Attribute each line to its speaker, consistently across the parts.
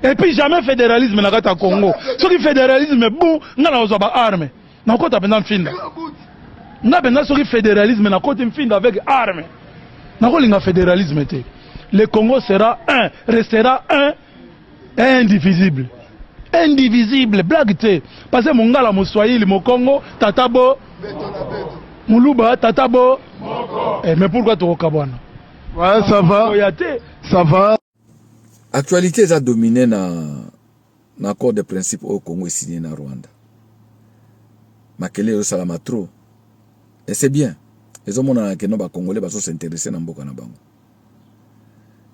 Speaker 1: Et puis jamais fédéralisme na kata Congo. Ce qui fédéralisme bon, nga na ozoba arme. Na kota pendant finda. Nga pendant ce qui fédéralisme na kota finda avec arme. Na ko linga fédéralisme te. Le Congo sera un, restera un, indivisible. Indivisible, blague te. Parce que mon gars la Moswahili, mon Congo, Tatabo, Moulouba, Tatabo. Mais pourquoi tu Kabwana?
Speaker 2: Ouais, ça va. Ça va.
Speaker 3: Actualité est dominée dans l'accord de principe au Congo et signé dans Rwanda. Makele salama trop. Et c'est bien. Les hommes qui Congolais vont s'intéresser dans Mboka na bango.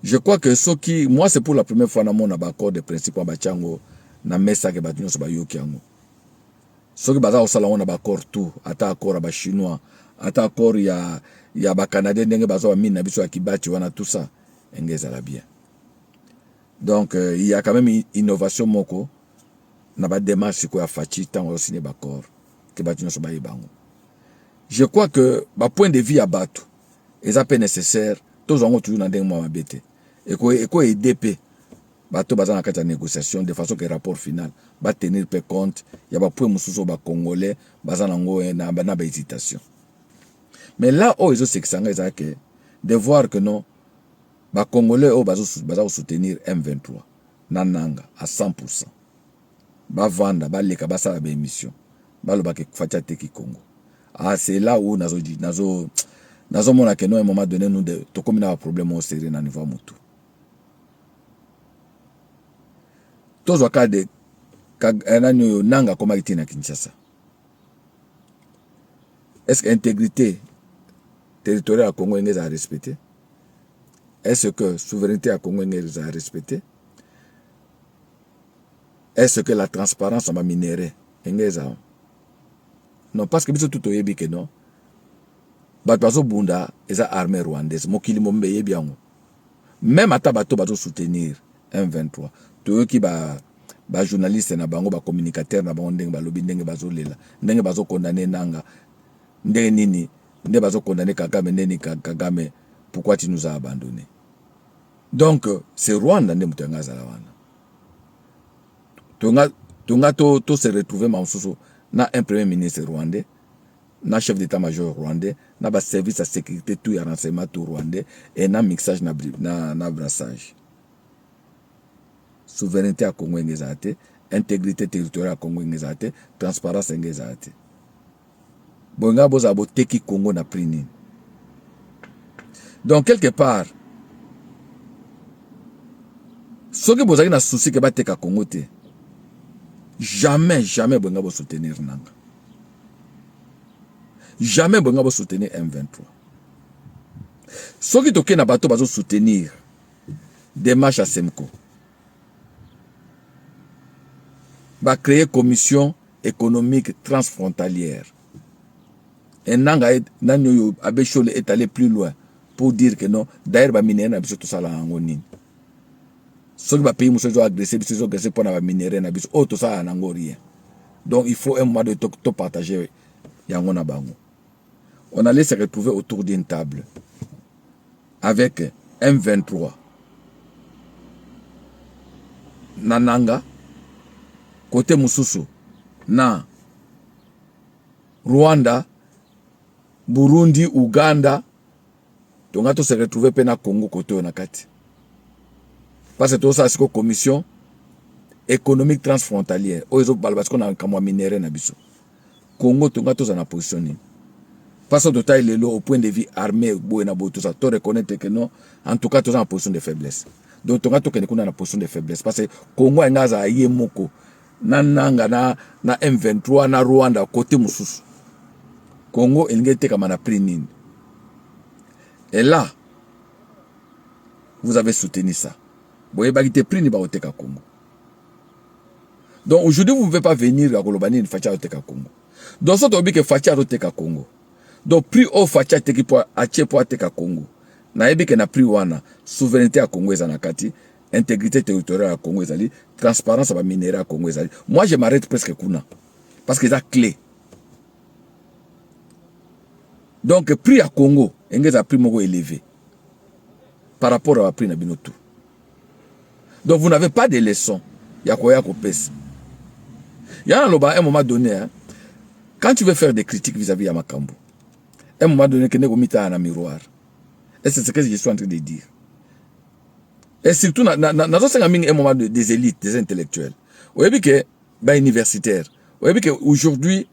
Speaker 3: Je crois que ce qui, moi c'est pour la première fois dans mon accord de principe en Bachango, na mesa ke batunyo so ba yoki yango. Ce qui baza osala on a accord tout, ata accord ba chinois, ata accord ya ba canadien ndenge bazo ba mine na biso ya kibati wana tout ça, engeza la bien. Donc il y a quand même une innovation moko na ba démarche ko ya fachi tant on signer ba accord ke batunyo so ba yebango. Je crois que ba point de vue à bateau, est à peine nécessaire, tous on toujours dans ndenge mo mabete. Et ko EDP bato baza na kati ya négociation de façon que rapport final va tenir peu compte ya ba point mususu ba congolais baza nango na ba hésitation. Mais là où ils ont sexanga ezake de voir que non ba congolais au baza soutenir M23 nananga à 100%. Ba vanda ba leka ba sala ba émission ba loba ke fatia teki Congo. Ah c'est là où nazo mona que non à un moment donné nous de to comme na problème au sérieux na niveau mutu. Tous wakade nanga koma kiti na Kinshasa. Est-ce que l'intégrité territoriale à Congo est à respecter? Est-ce que la souveraineté à Congo est à respecter? Est-ce que la transparence en minéré est à... Non, parce que tout est bien que non. Batbazo Bunda est armée rwandaise. Mokili Mombe est bien. Même à Tabato bazo soutenir M23. Tout qui ba journaliste na bango ba communicateur na bango ndenge ba lobi ndenge bazo lela ndenge bazo condamner nanga ndenge nini ndenge bazo condamner Kagame ndeni Kagame pourquoi tu nous as abandonné. Donc c'est Rwanda ndenge mutenga za wana tonga to se retrouver mamsusu na un premier ministre rwandais na chef d'état-major rwandais na ba service à sécurité tout ya renseignement tout rwandais et na mixage na brassage. Souveraineté à Congo ngezate, intégrité territoriale à Congo ngezate, transparence ngezate. Bonga boza bo teki Congo na prini. Donc quelque part, ce que bozaki na souci que ba teka Congo te. Jamais bonga bo soutenir nanga. Jamais bonga bo soutenir M23. Ce qui toke na bato bazo soutenir démarche à Semco. Va créer commission économique transfrontalière. Et Nanga Abechole est allé plus loin pour dire que non, d'ailleurs, va minérer tout ça là en Angonin. Ce qui va payer, nous agressé, nous agressé pour la minérer, oh, tout ça en rien. Donc il faut un mois de tout partager. On allait se retrouver autour d'une table avec M23, Nananga, côté Mususu, na Rwanda, Burundi, Uganda, donc on se retrouver pena Congo côté onakati. Parce que tout ça c'est une commission économique transfrontalière. Oizo balbas qu'on a comme minéré na biso. Congo tonga tous en positionné. Parce que tout ça il est au point de vue armé boena bo tout ça. Tu reconnaître que non, en tout cas tous en position de faiblesse. Donc tonga to qu'on en position de faiblesse parce que Congo ngaza yemoko. Nananga na M23 na Rwanda côté mususu. Congo elingete kama na prinine. Et là vous avez soutenu ça. Boye bagite prini ba oteka Congo. Donc aujourd'hui vous ne pouvez pas venir à Kolobani une facha oteka Congo. Donc ça doit que facha oteka Congo. Donc prix au facha teki po ache po oteka Congo. Na ebi ke na prix wana souveraineté à Congo ezanakati. Intégrité territoriale à Congo ezali, transparence à minéral à Congo ezali. Moi je m'arrête presque kuna parce que c'est clé. Donc prix à Congo, engeza prix moko élevé par rapport à prix na binotu. Donc vous n'avez pas de leçons. Yakoya Kopes. Il y a un moment donné, hein, quand tu veux faire des critiques vis-à-vis de Makambo, à un moment donné, tu as un miroir. Et c'est ce que je suis en train de dire. Et surtout, dans un moment des élites, des intellectuels. Vous voyez que, universitaires. Vous voyez qu'aujourd'hui,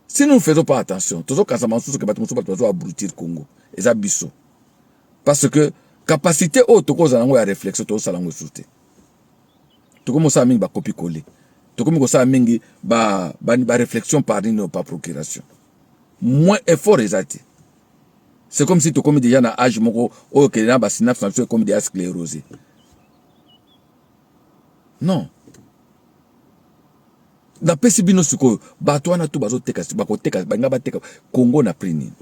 Speaker 3: si nous ne faisons pas attention, toujours quand ça m'en soucie que nous va abrutir le Congo. Et ça, bisso. Parce que, capacité haute, tu as une réflexion, tu as une sauté. Tu commences à faire copier-coller. Tu commences à faire réflexion par procuration. Moins effort exact. C'est comme si tu comme déjà dans l'âge où tu as comme des sclérosés. Non. Dans Pesibino Suko, Batouana tout bazo teka, Congo n'a pris ni.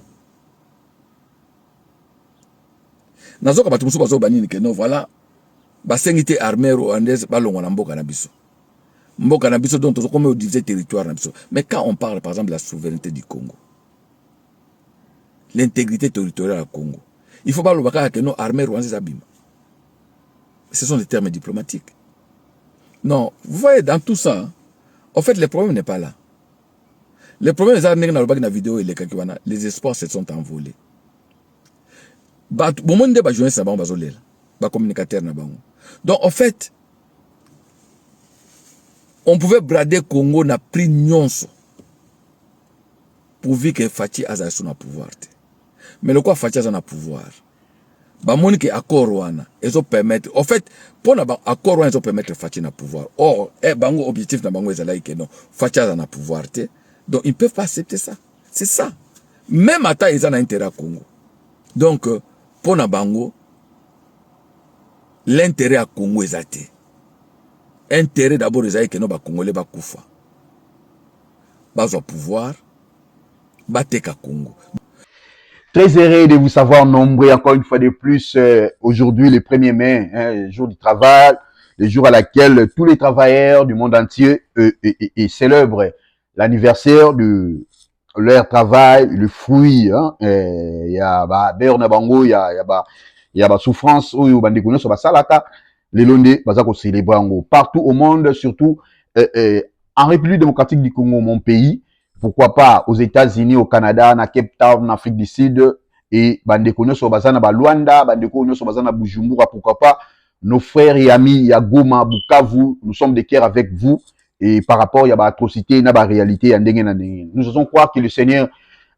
Speaker 3: Nazoka batumusu bazo banini que non voilà, basengité armée rwandaise balongo na mboka na biso. Mboka na biso donc comme on disait territoire na biso. Mais quand on parle par exemple de la souveraineté du Congo, l'intégrité territoriale du Congo, il faut pas le voir que non armée rwandaise abîme. Ce sont des termes diplomatiques. Non, vous voyez dans tout ça. Hein, en fait, le problème n'est pas là. Le problème, c'est que dans la vidéo, les espoirs se sont envolés. Donc, en fait, on pouvait brader Congo n'a pris nyonso pourvu que Fachi a son pouvoir. Mais le quoi Fachi a son pouvoir? Bamoni que accord wana ezo permettre en fait pour na accord wana ezo permettre Fachi na pouvoir. Or bango objectif na bango ezala que non Fachi a na pouvoir te. Donc ils peuvent pas accepter ça. C'est ça. Même à ta ils ont intérêt à Congo. Donc pour na bango l'intérêt à Congo ezate. Intérêt d'abord ezala que non ba congolais ba kufa. Bazo pouvoir bateka Congo.
Speaker 4: Très heureux de vous savoir nombreux encore une fois de plus aujourd'hui le 1er mai, hein, jour du travail, le jour à laquelle tous les travailleurs du monde entier célèbrent l'anniversaire de leur travail, le fruit. Il y a beurre bango, il y a souffrance ou bandikono sur salata, les londés bazako célébrer partout au monde, surtout en République démocratique du Congo, mon pays. Pourquoi pas aux États-Unis, au Canada, na Cape Town, en Afrique du Sud, et bandeko sur bazana ba Luanda, bandeko sur bazana Bujumbura, pourquoi pas nos frères et amis, ya Goma, Bukavu, nous sommes de cœur avec vous, et par rapport à l'atrocité, na ba réalité, nous osons croire que le Seigneur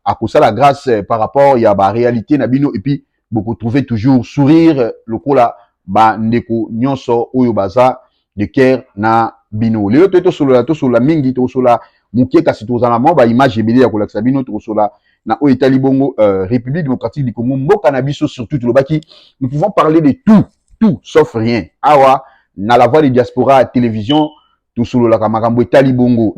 Speaker 4: a pour ça la grâce par rapport à la réalité, na bino, et puis beaucoup trouver toujours sourire, le coup là, bandeko nyonso, oyo baza, de cœur na bino. Léo sur la mingi, sur la Mouké kasi tozala ba image ebele ya kolakisa bino tokosola na o Italie bongo République démocratique du Congo mboka na biso surtout tolobaki nous pouvons parler de tout sauf rien. Awa na la voix de diaspora à télévision tosolola ka makambo Italie bongo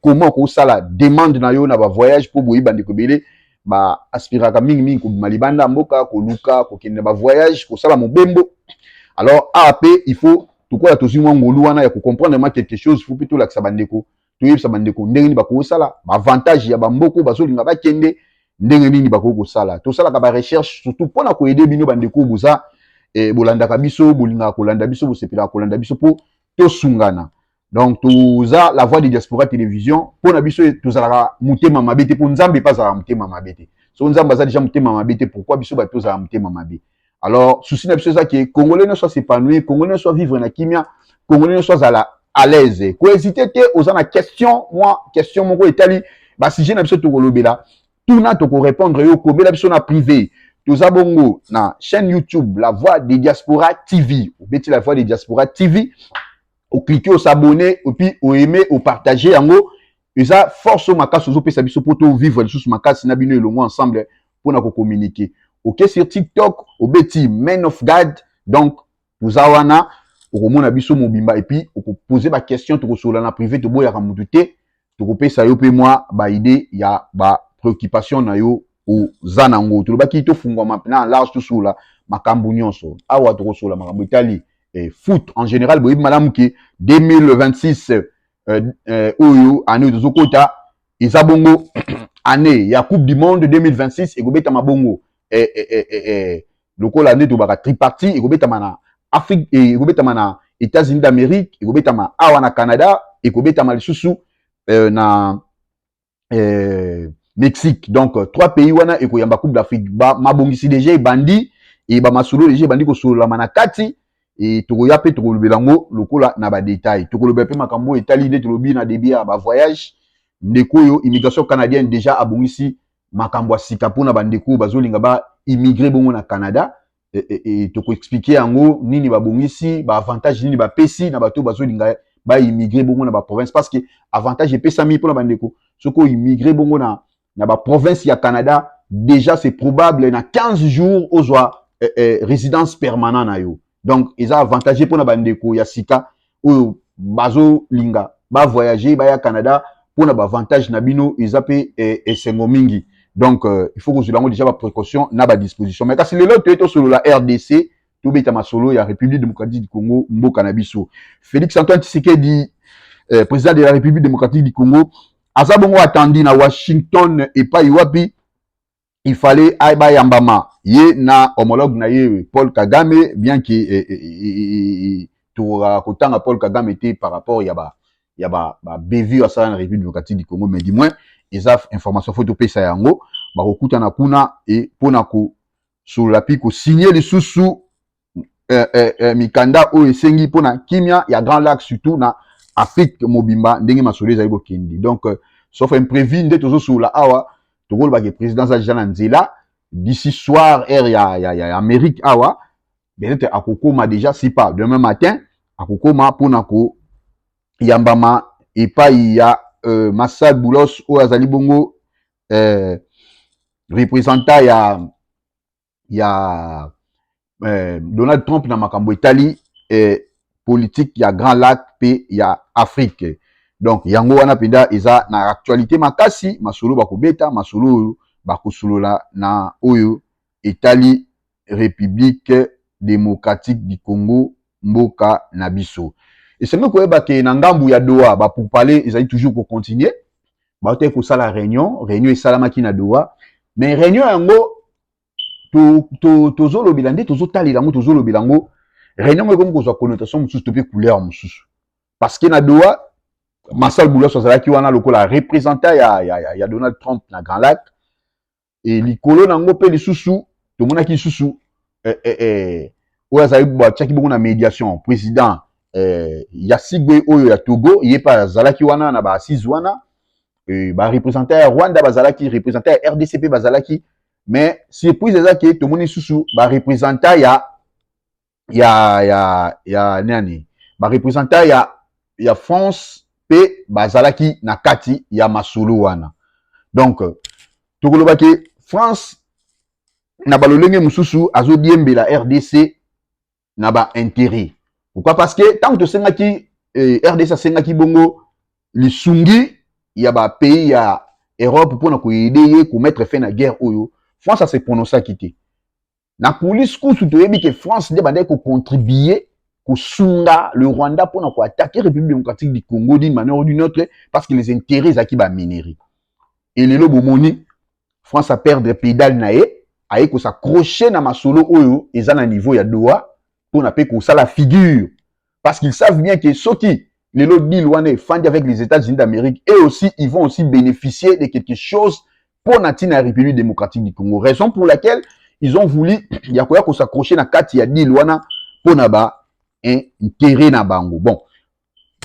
Speaker 4: comment ko sala demande na yo na ba voyage pour boyi bande ko belé ba aspira ka mingi ko malibanda mboka ko luka ko kende ba voyage ko sala mobembo. Alors AP il faut tout quoi tozi mwa ngolu wana ya ko comprendre quelque chose faut plutôt la bandeko tout ça bandeko ndenge ni bako sala avantage ya bamboko bazolinga bakende ndenge nini bako sala to sala ka ba recherche surtout pona ko aider bino bandeko buza bolanda ka biso bolinga ko landa biso bosepela ko landa biso po to sungana. Donc toza la voix de diaspora télévision pona biso tozala mutema mabete po nzambe pas za mutema mabete so nzambe za déjà mutema mabete pourquoi biso ba toza mutema mabe. Alors souci na biso ça que congolais ne soit s'épanouir, congolais ne soit vivre na kimia, congolais ne soit à l'aise. Ko hésiter aux ana question mon ko Italie ba si j'ai na biso to kolobela tout na to ko répondre yo ko bela biso na privé to zabongo na chaîne YouTube La Voix des Diaspora TV ou beti La Voix des Diaspora TV ou cliquer au s'abonner et puis au aimer au partager yango eza force makasi zo pesa biso poto vivre les sous makasi na bino elongo ensemble pour na ko communiquer. OK sur TikTok au beti Men of God donc vous awana okomona biso mobimba et puis poser ba question to kosola na privé to boya ka mutu te to kopesa yo pe moi ba idée ya ba préoccupation na yo o zanango to ba ki to fungwa maintenant large to sola makambu nyonso awa to kosola makambu Italie et foot en général boyi malamu ki 2026 oyo année de zokota ezabongo année ya coupe du monde 2026 ekobeta mabongo lokola année to ba tripartite ekobeta mana Afrique et ekobeta mana États-Unis d'Amérique, ekobetama awa na Canada, ekobetama lisusu na Mexique. Donc 3 pays wana ekoyamba Coupe d'Afrique. Mabongisi déjà ebandi et ba masolo déjà ebandi ko solola manakati et tokoya pe tokolobelango lokola na ba détail. Tokoloba pe makambo etali nde tolobi na début ya ba voyage ndeko yo immigration canadienne déjà abongisi makambo ya sika pona bandeko bazolinga ba immigrer bongo na Canada et toko expliquer yango nini babongisi ba avantage nini ba pesi na bato bazolinga ba immigrer bongo na ba province parce que avantage epesami pona bandeko soko immigrer bongo na ba province ya Canada déjà c'est probable na 15 jours ozwa résidence permanente na yo. Donc ils ont avantage pona bandeko ya sika oyo bazolinga ba voyager ba ya Canada pona ba avantage na bino izape esengo mingi. Donc, il faut que vous ayez déjà ma précaution, na ba disposition. Mais quand c'est le lot, sur la RDC, tout bête ma solo, il y a République démocratique du Congo, Mbo Cannabiso. Félix Antoine Tshisekedi, président de la République démocratique du Congo, Azabongo attendu na Washington et pas Iwapi, il fallait Aïba Yambama, yé na homologue na yé Paul Kagame, bien que tout à Paul Kagame était par rapport il y a ba bévu à ça dans la République démocratique du Congo, mais du moins eza information faut topé ça yango bakokuta na kuna et pona ko sur la pico signer les sous mikanda o esengi pona kimia ya Grand Lac surtout na Afrique mobimba ndenge masolo za ibo kindi. Donc sauf imprévu nde tozo sur la awa tokolo ba ke président za jana nzela d'ici soir air ya Amérique awa peut-être akokoma déjà si pas demain matin akokoma pona ko yambama et pas il y a Massad Boulos ou Azali Bongo représentant ya Donald Trump na makambo Italie politique ya Grand Lac pe ya Afrique. Donc yango wana penda eza na actualité makasi masolo bakobeta masolo bakosolola na oyo Italie République démocratique du Congo mboka na biso. Et c'est nous qui que na ngambu ya Doha ba pour parler ils allaient toujours pour continuer ba te ko sala réunion et salamaki na Doha mais réunion yango to zolo bilande to zotali lango to zolo bilango réunion ko ko zo connotation mususu to pe couleur mususu parce que na Doha Massal Boulos sozalaki wana lokola représentant ya Donald Trump na Grand Lac et likolo nango pe lisusu to monaki susu o azali ba tchaki bongo na médiation président Yasigwe oyo ya Togo yepa zalaki wana na ba assise wana ba représentant ya Rwanda bazalaki représentant ya RDCP bazalaki mais surprise ezaki to moni susu ba représentant ya nani ba représentant ya France pe bazalaki na kati ya masolo wana. Donc tokolobaki France na balolenge mususu azodiembela RDC na ba intérêt. Pourquoi? Parce que tant que tu sengaki RDC sengaki bongo lisungi ya ba pays ya Europe pour na ko aider ko mettre fin à guerre oyo France a se prononcé quitter. Na police coup to yebi que France de bande ko contribuer ko sunga le Rwanda pour na ko attaquer République démocratique du Congo d'une manière ou d'une autre parce que les intérêts aki ba minerie. Et le lobo moni France a perdre pédale nae aye ko s'accrocher na masolo oyo ezana niveau ya Doha pour na pe ko ça la figure parce qu'ils savent bien que ceux qui les lots deal wane fandi avec les États-Unis d'Amérique et aussi ils vont aussi bénéficier de quelque chose pour la République démocratique du Congo, raison pour laquelle ils ont voulu yakoya ko s'accrocher na kati ya deal wana pour na ba intérêt na bango. Bon,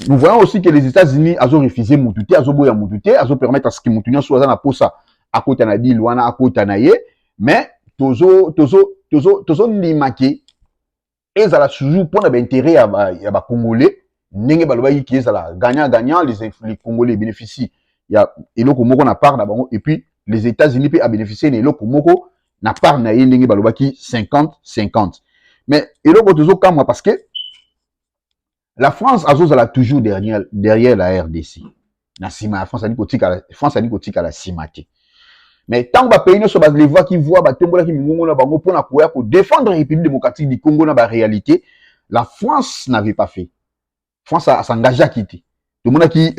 Speaker 4: nous voyons aussi que les États-Unis ont refusé Moutouté, ont boya Moutouté, ont permettre à ce que Moutouté soit na posa à côté na deal wana à côté na ye, mais tozo limaki et ça la toujours pour l'intérêt à ba Congolais n'enge balobaki qui est ça gagnant les Congolais bénéficient il y a eloko moko na part na bango et puis les États-Unis peut bénéficier de eloko moko na part na ye n'enge balobaki 50-50 mais eloko tozo kamwa parce que la France a toujours derrière la RDC na sima la France a dit kotika la simate. Mais tant que pays ne soit les voix qui voient batembola qui mingongo na bango pour na koya pour défendre la République démocratique du Congo na ba réalité, la France n'avait pas fait. France a s'engagé à quitter. Tout le monde qui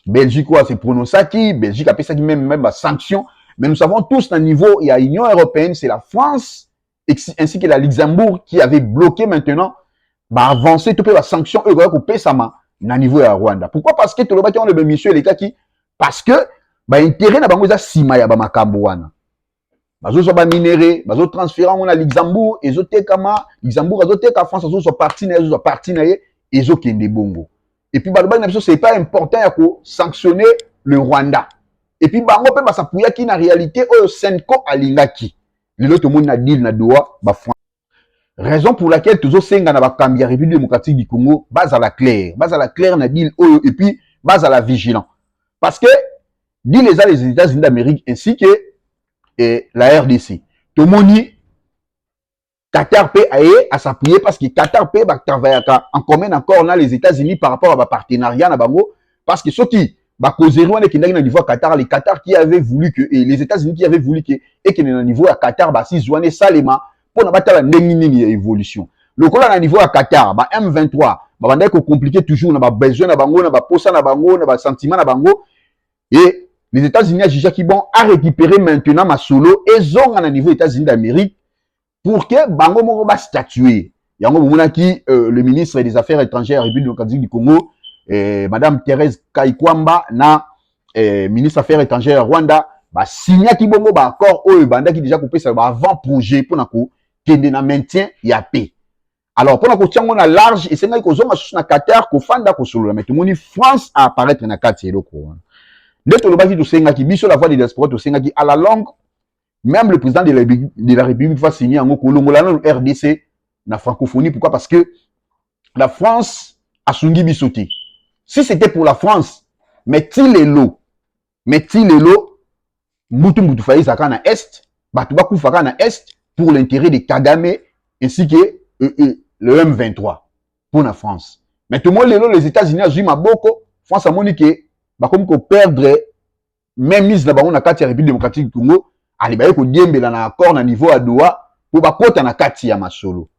Speaker 4: Belgique a se prononcé qui Belgique a fait ça même ba sanction, mais nous savons tous à niveau il y a l'Union européenne, c'est la France ainsi que la Luxembourg qui avait bloqué maintenant ba avancer tout ba sanction eux ko pesama na niveau ya Rwanda. Pourquoi? Parce que tout le baki on le monsieur les qui parce que ba intérêt na bango za sima ya ba makambo wana. Bazo so ba minéré, bazo transférer on a Luxembourg, ezotekama, Luxembourg azoteka France azo so parti na ye, ezo kende bongo. Et puis baloba na biso c'est pas important ya ko sanctionner le Rwanda. Et puis bango pe ba sapuya ki na réalité oyo Senko alingaki. Lelo to mona deal na doa ba France. Raison pour laquelle toujours senga na ba Kambia République démocratique du Congo, base à la claire na deal oyo et puis base à la vigilant. Parce que dit les États-Unis d'Amérique ainsi que la RDC. Tomoni Qatar peut aller à s'appuyer parce que Qatar peut travailler en commun encore on a les États-Unis par rapport à ma partenariat na bango parce que ceux qui ba causerie on est qui na niveau Qatar les Qatar qui avaient voulu que et les États-Unis qui avaient voulu que et qui na niveau à Qatar ba si joine salema pour na batala ndengini évolution. Le kola na niveau à Qatar ba M23 ba banda ko compliqué toujours na ba besoin na bango na ba posa na bango na ba sentiment na bango et les États-Unis a jugé qu'ils vont à récupérer maintenant ma solo et zong à niveau États-Unis d'Amérique pour que bango moko ba statuer. Yango bomona ki le ministre des Affaires étrangères République démocratique du Congo madame Thérèse Kaikwamba na ministre des Affaires étrangères Rwanda ba signé ki bongo ba accord oyo banda ki déjà coupé ça ba avant projet pour na ko kende na maintien ya paix. Alors pour na ko tiango na large et c'est nga ko zonga na Qatar ko fanda ko solo mais tout moni France à apparaître na kati eloko. L'autre le baki to senga ki biso la voix des diaspora to senga ki à la longue même le président de la République va signer en kolongola na RDC na francophonie. Pourquoi? Parce que la France a sungi bisoté. Si c'était pour la France, metti les lots mutu faïs zaka na est, batu ba kufaka na est pour l'intérêt de Kagame ainsi que le M23 pour la France. Mais tout le monde les États-Unis a joué ma boko, France a moniqué ba comme ko perdre même mise na bango na kati ya République démocratique du Congo, ali ba ko diembela na accord na niveau à Doha pour ba kota na kati ya masolo.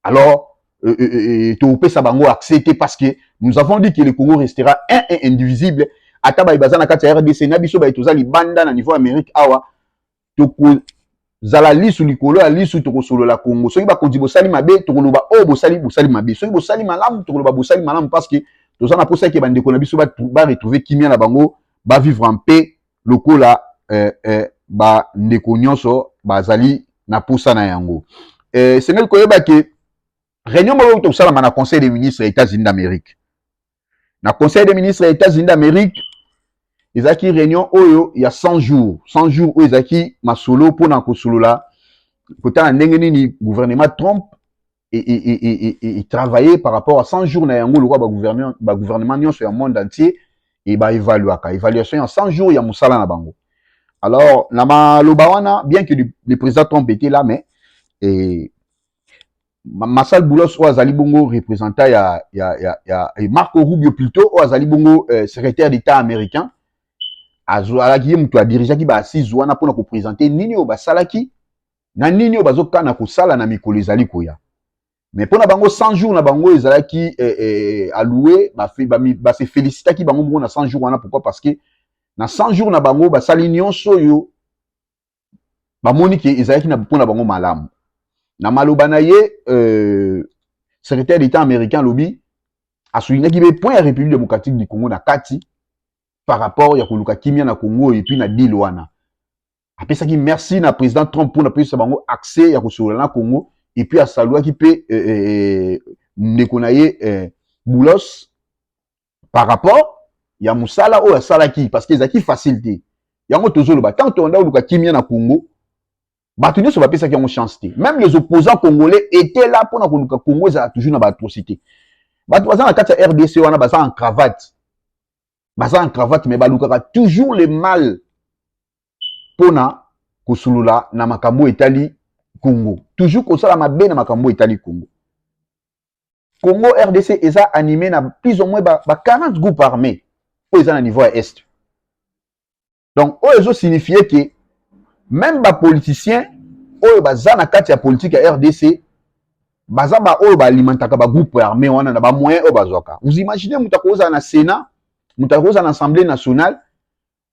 Speaker 4: Alors to pesa bango accepter parce que nous avons dit que le Congo restera un et indivisible. Ata ba ibaza na kati ya RDC na biso ba itozali banda na niveau Amérique awa to ko zala lisu likolo ya lisu to ko solo la Congo. Soki ba konzi bosali mabe to ko loba o bosali mabe. Soki bosali malamu to ko loba bosali malamu parce que tout ça na posa ke bande ko na biso ba retrouver kimia na bango ba vivre en paix lokola ba ndeko nyonso bazali na posa na yango. Senel koyeba ke réunion mo to sala na conseil des ministres des États-Unis d'Amérique. Na conseil des ministres des États-Unis d'Amérique ezaki réunion oyo il y a 100 jours oyo ezaki masolo pona ko solola kota ndenge nini gouvernement Trump et travailler par rapport à 100 jours na yango lokwa ba gouvernement nyonso ya monde entier et ba évaluation en 100 jours ya musala na bango. Alors na maloba wana bien que le président Trump était là mais Marcel Boulos ou azali bongo représentant ya Marco Rubio plutôt ou azali bongo secrétaire d'État américain azwalaki mutu a dirigeaki ba assise wana pona ko présenter nini o basalaki na nini o bazokana ko sala na mikolo ezali koya. Mais pour na bango 100 jours na bango ezalaki alloué ba se félicitaki bango bongo na 100 jours wana. Pourquoi? Parce que na 100 jours na bango ba sali nyonso yo ba moni ke ezalaki na pona bango malamu. Na maloba na ye secrétaire d'État américain lobby a souligné qu'il y a point à République démocratique du Congo na kati par rapport ya koluka kimia na Congo et puis na deal wana. Après ça qui merci na président Trump pour na pesa bango accès ya kosolola na Congo et puis à salua qui peut nekonaye Boulos par rapport ya musala o ya salaki parce que ezaki facilité. Yango tozolo ba tant on a koluka kimia na Congo Batouné sur papier ça qui ont chance. Même les opposants congolais étaient là pour que le Congo a toujours une atrocité. Batouazan à la RDC on a basé en cravate. Basé en cravate mais baluka toujours le mal pour na kosulula na makambo Italie Congo. Toujours comme ça la mabe na makambo Italie Congo. Congo RDC est animé na plus ou moins 40 groupes armés au niveau est. Donc ça signifie que même les politiciens, oyo baza na kati ya politique ya RDC, baza ba oyo ba alimentaka ba groupe armé wana na ba moyen oyo bazoka. Vous imaginez mutakoza na Sénat, mutakoza na Assemblée nationale,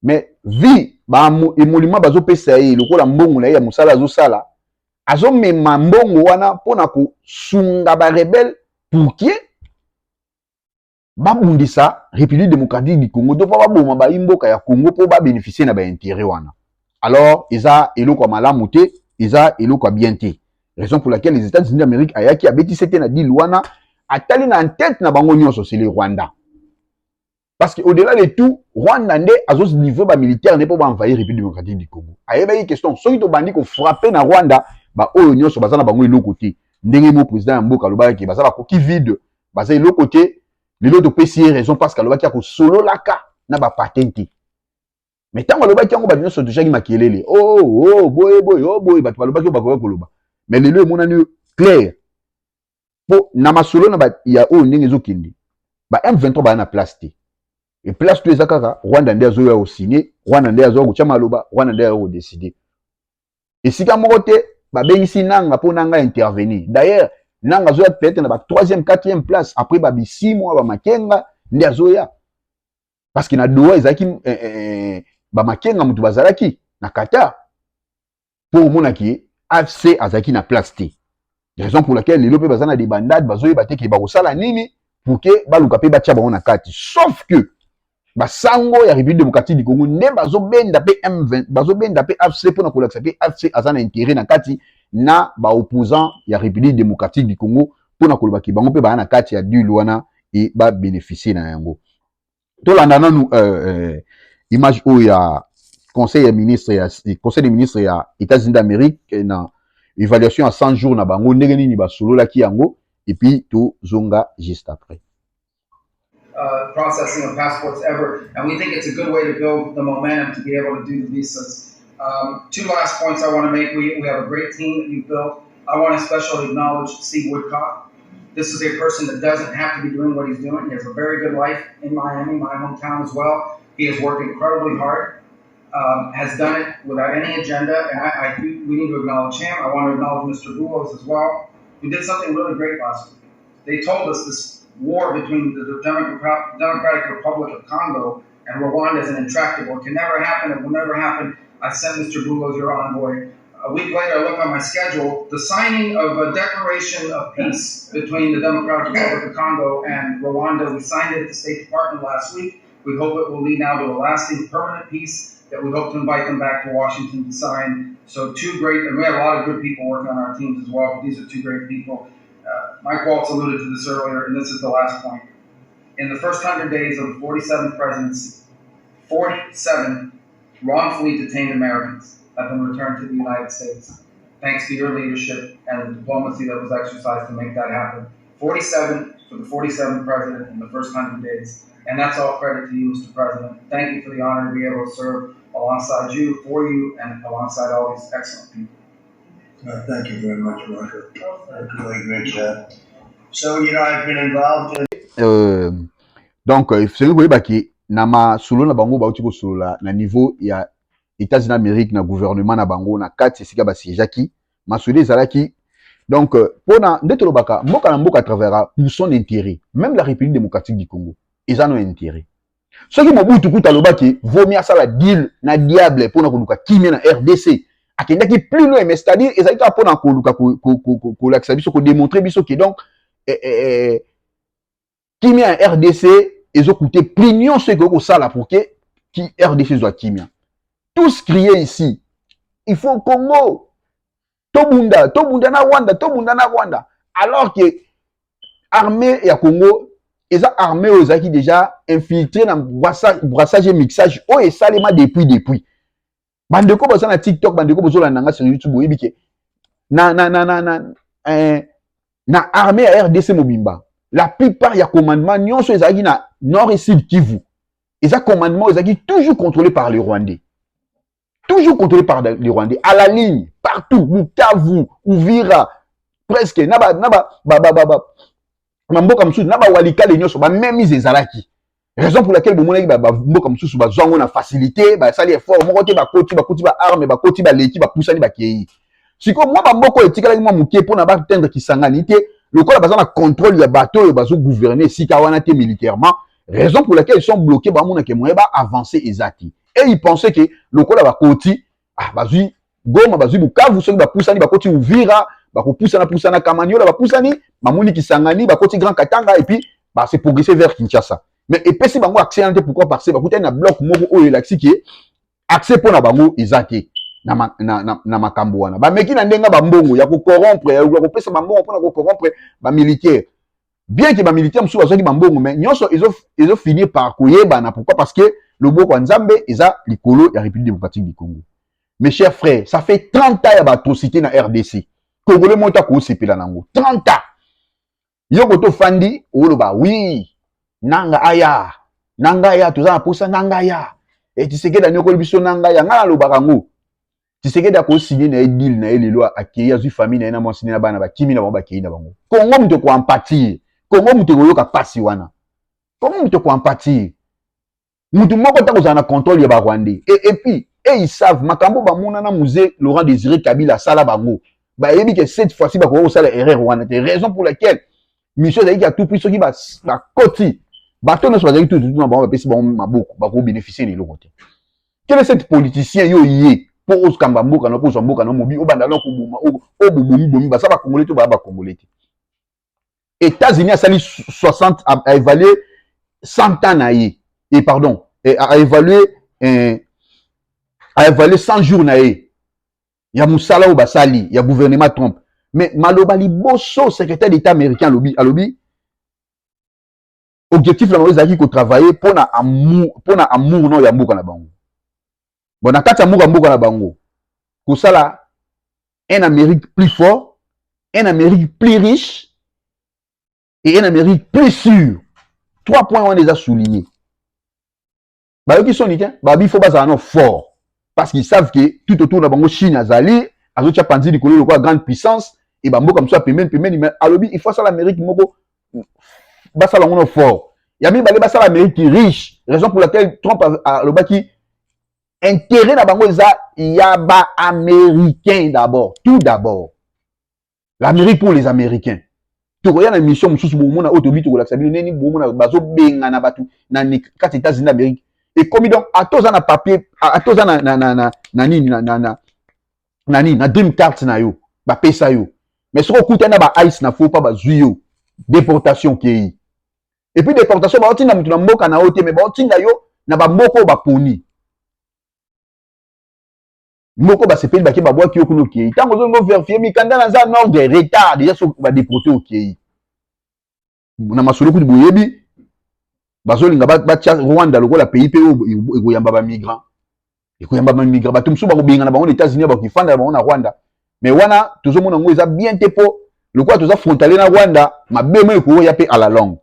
Speaker 4: mais vi ba emolima bazo pesa ye lokola mbongo na ye ya musala zo sala, azo mema mbongo wana pona ko sunga ba rebelle pour que babundisa République démocratique du Congo to pa baboma ba imboka ya Congo po ba bénéficier na ba intérêt wana. Alors eza eloko malamu te, eza eloko bien te. Raison pour laquelle les États-Unis d'Amérique ayaki abeti c'était na deal wana atali na en tête na bango nyonso c'est le Rwanda. Parce que au-delà de tout, Rwanda nde azos livrer ba militaire ne pas envahir République démocratique du Congo. Ayeba yi question soki to bandi ko frapper na Rwanda ba oyo nyonso baza na bango eloko te. Ndenge mo président ya mboka lobaka ki baza ba koki vide, baza eloko te. Les autres PC raison parce que le baki a solo laka na ba patente. Mais tant que le baki a ba nyonso déjà ki makelele. Oh boy ba to le baki ba ko koloba. Mais le mon anu clair. Po na masolo na ba ya o ndenge ezokindi. Ba M23 ba na place te. Et place tu ezakaka Rwanda nde azo ya o signer, Rwanda nde azo ko chama loba, Rwanda nde azo décider. Et si ka moko te ba bengisi nanga po nanga intervenir. D'ailleurs nanga zoya peut-être na ba 3e 4e place après ba 6 mois ba makenga ndi azoya parce que na doa ezaki ba makenga mutu bazalaki na Qatar pour mona ki AFC azaki na place te. Raison pour laquelle les lopé bazana des bandades bazoya bateki ba kosala nini pour que ba luka pe ba tia ba na kati. Sauf que ba sango ya République démocratique du Congo ne bazo benda pe M20 bazo benda pe AFC pour na kolaksa pe AFC azana intérêt na kati na ba opposant ya République démocratique du Congo pour na koloba ki bango pe ba na kati ya du luana et ba bénéficier na yango. To landana nous image o ya conseil des ministres ya États-Unis d'Amérique na évaluation à 100 jours na bango ndenge nini ba solo la ki yango et puis to zonga juste après.
Speaker 5: Processing of passports ever, and we think it's a good way to build the momentum to be able to do the visas. 2 last points I want to make. We have a great team that you've built. I want to especially acknowledge Steve Woodcock. This is a person that doesn't have to be doing what he's doing. He has a very good life in Miami, my hometown as well. He has worked incredibly hard, has done it without any agenda, and we need to acknowledge him. I want to acknowledge Mr. Boulos as well, who did something really great last week. They told us this war between the Democratic Republic of Congo and Rwanda is an intractable. It can never happen. It will never happen. I sent Mr. Boulos, your envoy. A week later, I look on my schedule, the signing of a declaration of peace between the Democratic Republic of Congo and Rwanda. We signed it at the State Department last week. We hope it will lead now to a lasting, permanent peace that we hope to invite them back to Washington to sign. So 2 great, and we have a lot of good people working on our teams as well, but these are 2 great people. Mike Waltz alluded to this earlier, and this is the last point. In the first 100 days of the 47th presidency, 47 wrongfully detained Americans have been returned to the United States, thanks to your leadership and the diplomacy that was exercised to make that happen. 47 for the 47th president in the first 100 days. And that's all credit to you, Mr. President. Thank you for the honor to be able to serve alongside you, for you, and alongside all these excellent people.
Speaker 6: Thank you very much, Roger. Really great job. So, I've been involved in...
Speaker 4: Donc, c'est vrai que nama solo na bango ba utiko solo na niveau ya États-Unis d'Amérique na gouvernement na bango na kati sika ba sijaki masule zalaki. Donc, pona ndeto lobaka mboka na mboka à travers pour son intérêt, même la République démocratique du Congo, ils en ont intérêt. Ce qui Mobutu kuta lobaki vaut mieux ça la deal na diable pona koluka kimia na RDC. Akendaki plus loin, mais c'est-à-dire ils ont été pour na koluka ko laksa biso ko démontrer biso que donc kimia RDC ils ont coûté plus nion ce que ça là pour que qui RDC soit kimia. Tous crier ici, il faut Congo. Tobunda na Rwanda. Alors que armée ya Congo, ils ont armé aux qui déjà infiltré dans brassage et mixage et salema depuis. Bandeko boza na TikTok, bandeko bozo la nanga sur YouTube oyebike. Na armée ya RDC mobimba. La plupart ya commandement nyonso ezaki na nord et sud Kivu. Les commandements ezaki toujours contrôlés par les Rwandais. Toujours contrôlé par les Rwandais, à la ligne, partout, Bukavu, Uvira, presque, naba walika les nyonso, même ils ezalaki. Raison pour laquelle bomona mboka msusu bazango na facilité, ba sali effort, moko te ba koti ba arme, ba koti ba leki, ba pusani ba kei. Siko moi ba mboko etikala ki muke pona ba tendre kisangani te, lokola bazana contrôle ya bateau et bazo gouverner sika wana te militairement. Raison pour laquelle ils sont bloqués ba mona ke moye ba avancer ezati. Et ils pensaient que le Kola va côté, bazui Goma, bazui Bukavu, ceux qui va pousser, va côté Uvira, poussa na Kamanyola, ba poussa ni, mamuni Kisangani, ba koti Grand Katanga, et puis, bah, c'est progresser vers Kinshasa. Mais, et puis, si bango accès, pourquoi parce que, bah, écoutez, na bloc, mogo, ou relaxi, qui est, accès pour na bango, izaki, na makambo wana. Ba, meki na ndenga, ba, mbongo, ya ko corrompre, ya ko pesa, ba, mbongo, pour na ko corrompre, ba, militaire. Bien que ba, militaire, msou, bazaki, ba, mbongo, mais, nyonso, ils ont fini par koyeba, na, pourquoi parce que, le Boko Nzambe, eza, l'Ikolo, la République démocratique du Congo. Mes chers frères, ça fait 30 ans ya atrocité na RDC. Congolais monta ko sepela nango. 30 ans. Yoko to fandi, oloba oui. Nanga aya, toza na posa nanga ya. Et tu sais que dans nyoko biso nanga ya ngala lo barango. Tu sais que da ko signer na deal na elelo akeye azu famille na mo signer na bana ba kimi na ba akeye na bango. Kongo mute ko empathie. Kongo mute ko yoka pasi wana. Kongo mute ko empathie. Mutu moko ta kozana contrôle ya ba Rwandais. Et puis et ils savent makambo ba monana musée Laurent Désiré Kabila sala bango. Ba yebi que cette fois-ci ba ko sala erreur wana. C'est raison pour laquelle Michel Zaïki a tout pris ce qui ba koti. Bateau ne soit tout na ba pesi ba maboko ba ko bénéficier de l'autre. Quel est cette politicien yo yé pour oskamba mboka na pour mboka na mobi obanda na ko buma o bomi ba sa ba congolais to ba congolais. États-Unis a sali 60 a évalué 100 ans na yé. Et pardon, a évalué 100 jours na ye. Ya musala ou basali, ya gouvernement Trump. Mais malobali bosso secrétaire d'État américain lobby. Objectif la mauvaise aki ko travailler pour na amour non ya mboka na bango. Bon na kati amour mboka na bango. Ko sala un Amérique plus fort, un Amérique plus riche et un Amérique plus sûr. 3 points on les a soulignés. Bah eux qui sont niqués, bah il faut pas non fort. Parce qu'ils savent que tout autour de la bango Chine azali, azocha panzi di kolo quoi grande puissance et bambo comme ça pemene mais alobi il faut ça l'Amérique moko ba ça l'on fort. Yami balé ba ça l'Amérique riche, raison pour laquelle Trump a le baki intérêt na bango za yaba américain d'abord, tout d'abord. L'Amérique pour les Américains. Tu regardes la mission mususu bomona autobi to la sabine neni bomona bazo benga na batu na kati États-Unis d'Amérique. Et comme donc, à tous en papier, à tous en na dream card na yo, ba pesa yo. Mais ce qu'on coûte na ba ice na faut pas ba zuyo. Déportation qui. Et puis déportation ba otinda mutu na mboka na ote mais ba otinda yo na ba mboko ba poni. Mboko ba sepeli ba ke ba bwa ki yo kuno ki. Tango zo no vérifier mi kanda na za ordre de retard déjà so ba déporter au ki. Na masolo ku boyebi bazolinga batia Rwanda lokola pays pe ekoyamba ba migrants bato musu ba kobinga na bango les États-Unis ba kifanda bango na Rwanda mais wana tozomona ngo eza bien te po lokola toza frontalier na Rwanda mabemo eko ya pe à la longue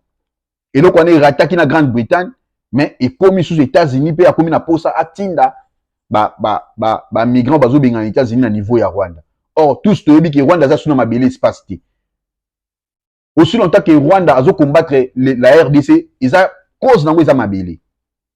Speaker 4: et donc on est rataki na Grande-Bretagne mais ekomi sous États-Unis pe akomi na posa atinda ba migrants bazobinga na États-Unis na niveau ya Rwanda. Or tous toyebi que Rwanda za suna mabele espace te. Aussi longtemps que Rwanda a combattre la RDC, ils a cause nango eza mabele.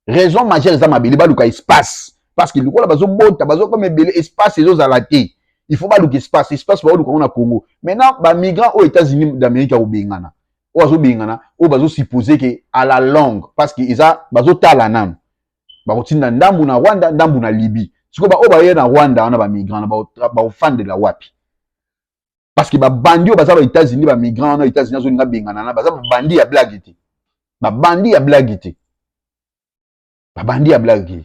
Speaker 4: Raison majeure eza mabele ba luka espace parce que lukola bazo bota bazo comme mabele espace ezo zalaté. Il faut pas luka espace ba luka on a Congo. Maintenant ba migrants aux États-Unis d'Amérique au bengana. O bazo bengana, o bazo supposer que à la longue parce que ils bazo tala nam. Ba kotinda ndambu na Rwanda, ndambu na Libye. Siko ba o ba ye na Rwanda on a ba migrants ba ofande la wapi. Parce que ba bandi o baza ba États-Unis ba migrants na États-Unis zo nga bengana na baza ba bandi ya blague te. Ba bandi ya blague te. Ba bandi ya blague.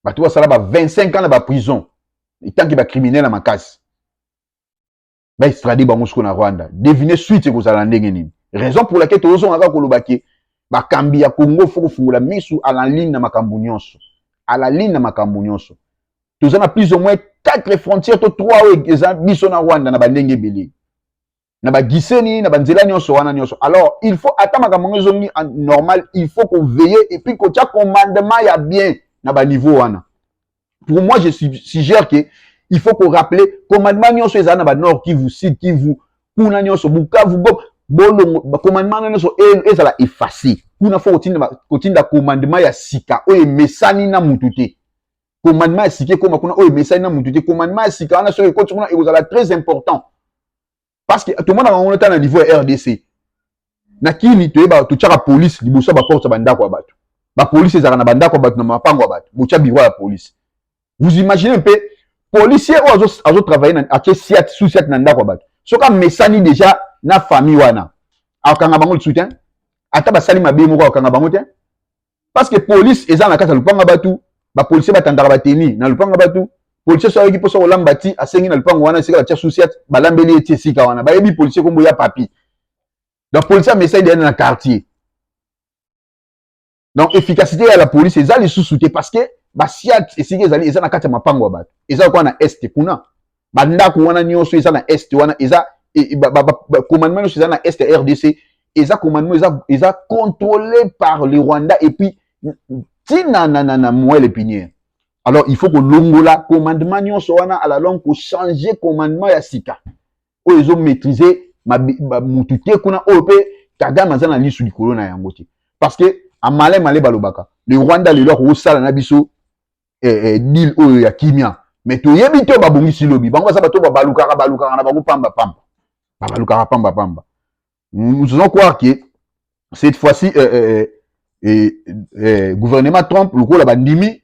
Speaker 4: Ba tu sala ba 25 ans na ba prison. Et tant que ba criminel à ma casse. Ba extradé ba musko na Rwanda. Devinez suite ko sala ndenge nini. Raison pour laquelle tozo ngaka ko lobaki ba kambi ya Congo faut fungula misu à la ligne na makambu nyonso. À la ligne na makambu nyonso. Tozo na plus ou moins 4 frontières to 3 eza biso na Rwanda na ba ndenge belé. Na ba giseni na ba nzela nyonso wana nyonso. Alors il faut attendre makambu zongi normal, il faut qu'on veille et puis qu'on tia commandement ya bien na ba niveau wana. Pour moi je suggère que il faut qu'on rappelle commandement nyonso eza na ba nord Kivu, sud Kivu, kuna nyonso Bukavu bolongo ba commandement nyonso ezala effacé. Kuna faut kotinda commandement ya sika oyo mesani na mututé. Commandement ya sika koma kuna oyo mesani na mututé. Commandement ya sika wana so ko kuna ezala très important. Parce que tout le monde a un temps niveau RDC. Na kini toyeba to tchaka police liboso ba porte ba ndako abatu. Ba police ezala na bandako abatu na mapango abatu. Bocha bureau ya police. Vous imaginez un peu policier ou azo travailler à siat sous siat nanda kwa bato soka mesani déjà na famille wana akanga bango le soutien ata ba sali mabe moko akanga bango te parce que police eza na kata lupanga batu ba policier batandaka bateni na lupanga batu policier so yoki poso kolamba ti asengi na lupango wana sika batia sous siat balambeli eti sika wana ba yebi policier kombo ya papi donc policier message dans le quartier donc efficacité ya la police eza li sous-souté parce que ba siat esiki ezali eza na kata mapango bato eza kwa na est kuna banda ko wana nyonso eza na est wana eza commandement eza na est RDC eza commandement eza contrôlé par le Rwanda et puis tina na moelle épinière. Alors il faut que longola commandement nyonso wana à la longue ko changer commandement ya sika o ils ont maîtrisé mutute kuna OP Kagame za na lisu likolo na yango te parce que a malé balobaka le Rwanda le loi ko sala na biso deal o ya kimia mais to yebi to babongisi lobi bango za bato baluka na bango pamba baluka pamba nous allons croire que cette fois-ci gouvernement Trump le la bandimi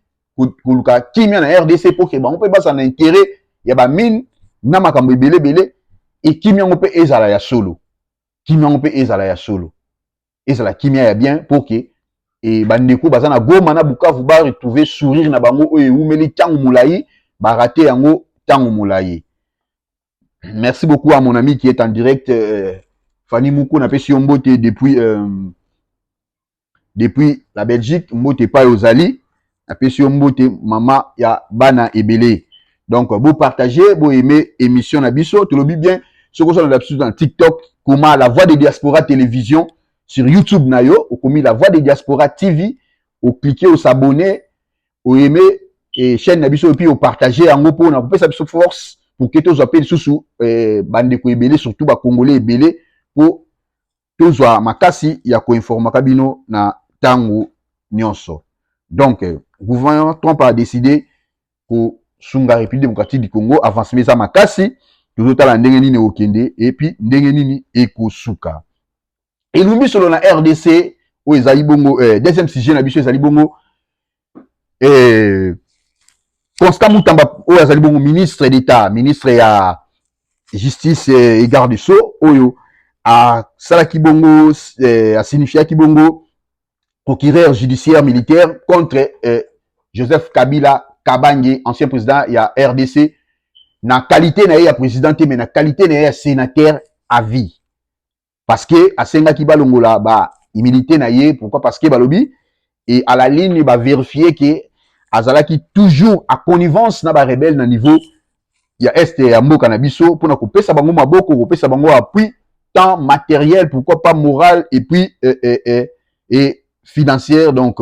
Speaker 4: koluka kimia na RDC pour que bango pe basa na intérêt ya ba mine na makambo belé et kimia ngo pe ezala ya solo ezala kimia ya bien pour que et bandeko baza na Goma na Bukavu ba retrouver sourire na bango oyo umeli tangu mulayi ba raté yango tangu mulayi. Merci beaucoup à mon ami qui est en direct Fanny Moukou na pesi mbote depuis la Belgique mbote pa ozali na pesi mbote mama ya bana ebele. Donc vous partagez, vous aimez émission na biso, tu le dis bien ce que on a sur dans TikTok, comment la voix des diaspora télévision sur YouTube nayo, ou comme la voix des diaspora TV, ou cliquer ou s'abonner, ou aimer et chaîne nabiso et puis ou partager en gros pour na sa force pour que tous appels sous bande ko ebele surtout ba congolais ebele pour tous makasi ya ko informa kabino na tango nyonso. Donc gouvernement Trump a décidé pour sunga République démocratique du Congo avance meza makasi toujours tala ndenge nini okende et puis ndenge nini ekosuka. Et nous selon la RDC où ezali bongo deuxième sujet na biso ezali bongo Constant Mutamba où ezali bongo ministre d'État, ministre ya justice et garde sceaux oyo a salaki bongo a signifié ki bongo procureur judiciaire militaire contre Joseph Kabila Kabange, ancien président ya RDC na qualité na ya président mais na qualité na ya sénateur à vie. Parce que asenga ki balongola ba immunité na ye pourquoi parce que balobi et à la ligne ba vérifier que azalaki toujours à connivence na ba rebelle na niveau ya est ya mboka na biso pour na kopesa bango maboko kopesa bango appui tant matériel pourquoi pas moral et puis et financière donc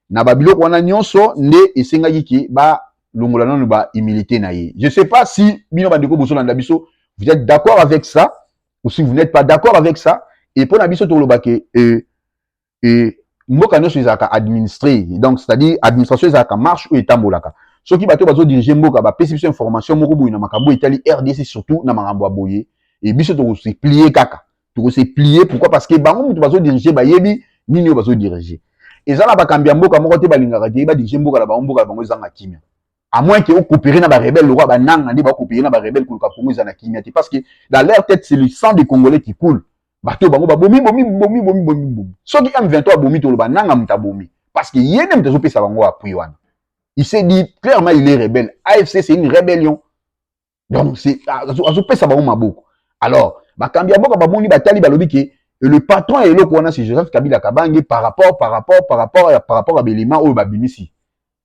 Speaker 4: na babilo wana nyonso nde esenga ki ba longola nanu ba immunité na ye. Je sais pas si bino bandeko boso na biso vous êtes d'accord avec ça ou si vous n'êtes pas d'accord avec ça, et pour nabiso to lobake mboka nyonso ezaka administré, donc c'est-à-dire administration ezaka marche ou etambolaka. Soki bato bazo diriger mboka ba pesi biso information moko boyi na makambo Italie RDC surtout na makambo boye et biso to se plier kaka. To se plier pourquoi parce que bango mutu bazo diriger ba yebi nini bazo diriger. Ezala ba kambia mboka moko te balingaka te ba diriger mboka la bango zanga kimia. À moins que vous coopérez dans les rebelles, le roi Banang, on dit va coopérer dans les rebelles pour le Congo parce que dans leur tête c'est le sang des Congolais qui coule. Bateau bango ba bomi. Ceux qui aiment 23 bomi to le Banang amta bomi parce que yene mtezo pesa bango appui wana. Il s'est dit clairement il est rebelle. AFC c'est une rébellion. Donc c'est azo pesa bango maboko. Alors ba kambia boka ba moni batali balobi ke le patron et le kwana c'est Joseph Kabila Kabange par rapport à Belima ou babimisi.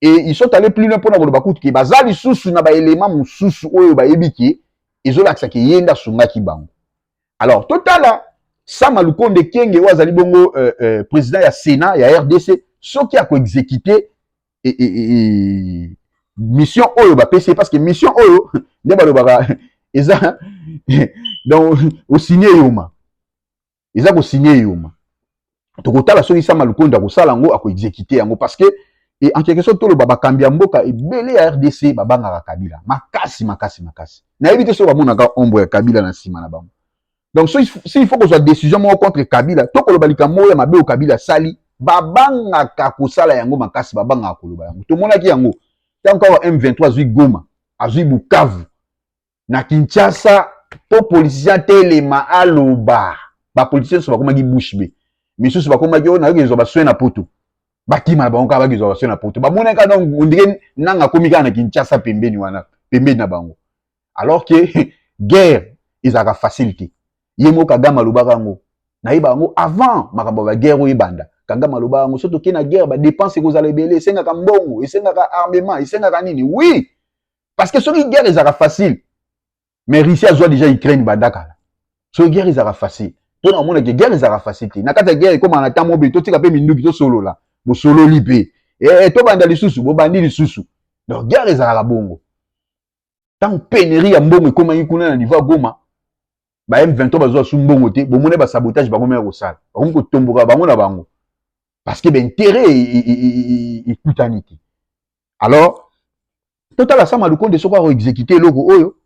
Speaker 4: Et ils sont allés plus loin pour na koloba kuti ke bazali susu na ba élément mususu oyo ba yebiki ezolakisa ke yenda sunga ki bango. Alors totala Sama Lukonde Kenge wazali bongo président ya Sénat ya RDC soki a ko exécuter mission oyo ba PC parce que mission oyo nde ba lobaka eza donc au signer yoma. Eza ko signer yoma. Tokotala soki Sama Lukonde ko sala ngo a ko exécuter yango parce que et en quelque sorte, le baba kambia mboka et belé à RDC babanga Kabila. Makasi. Na éviter ce bamona ka ombre Kabila na sima na bango. Donc s'il faut que soit décision mo contre Kabila, to ko le balika mo ya mabe o Kabila sali babanga ka ko sala yango makasi babanga ko loba yango. To mona ki yango. T'as encore M23 zui Goma. azui Bukavu na Kinshasa po politicien telema aloba ba politicien so bakoma gi bushbe misusu bakoma gi ona ngezo baswe na poto bakima na bango ka bagizo baswe na poto ba moneka donc ondire nanga komika na Kinshasa pembeni wana pembeni na bango alors que guerre ezaka facilité yemo Kagame alobaka ngo na yiba ngo avant makambo ba guerre oyebanda Kagame alobaka ngo soto kina guerre ba dépense kozala ebele esengaka mbongo esengaka armement esengaka nini oui parce que soki guerre ezaka facile mais Russie a déjà Ukraine bandaka so guerre ezaka facile pour na mona que guerre ezaka facile na kata guerre comme na tamo be to tika pe minduki to solo la bo solo lipe to banda lisusu bo bandi lisusu donc guerre ezaka bongo tant pénurie ya mbongo comme ikuna na niveau Goma ba M23 bazwa su mbongo te bo mona ba sabotage ba ngomela ko sala ba ngo tomboka bango na bango parce que ben intérêt et kutaniki alors total ça malukonde soko exécuter loko oyo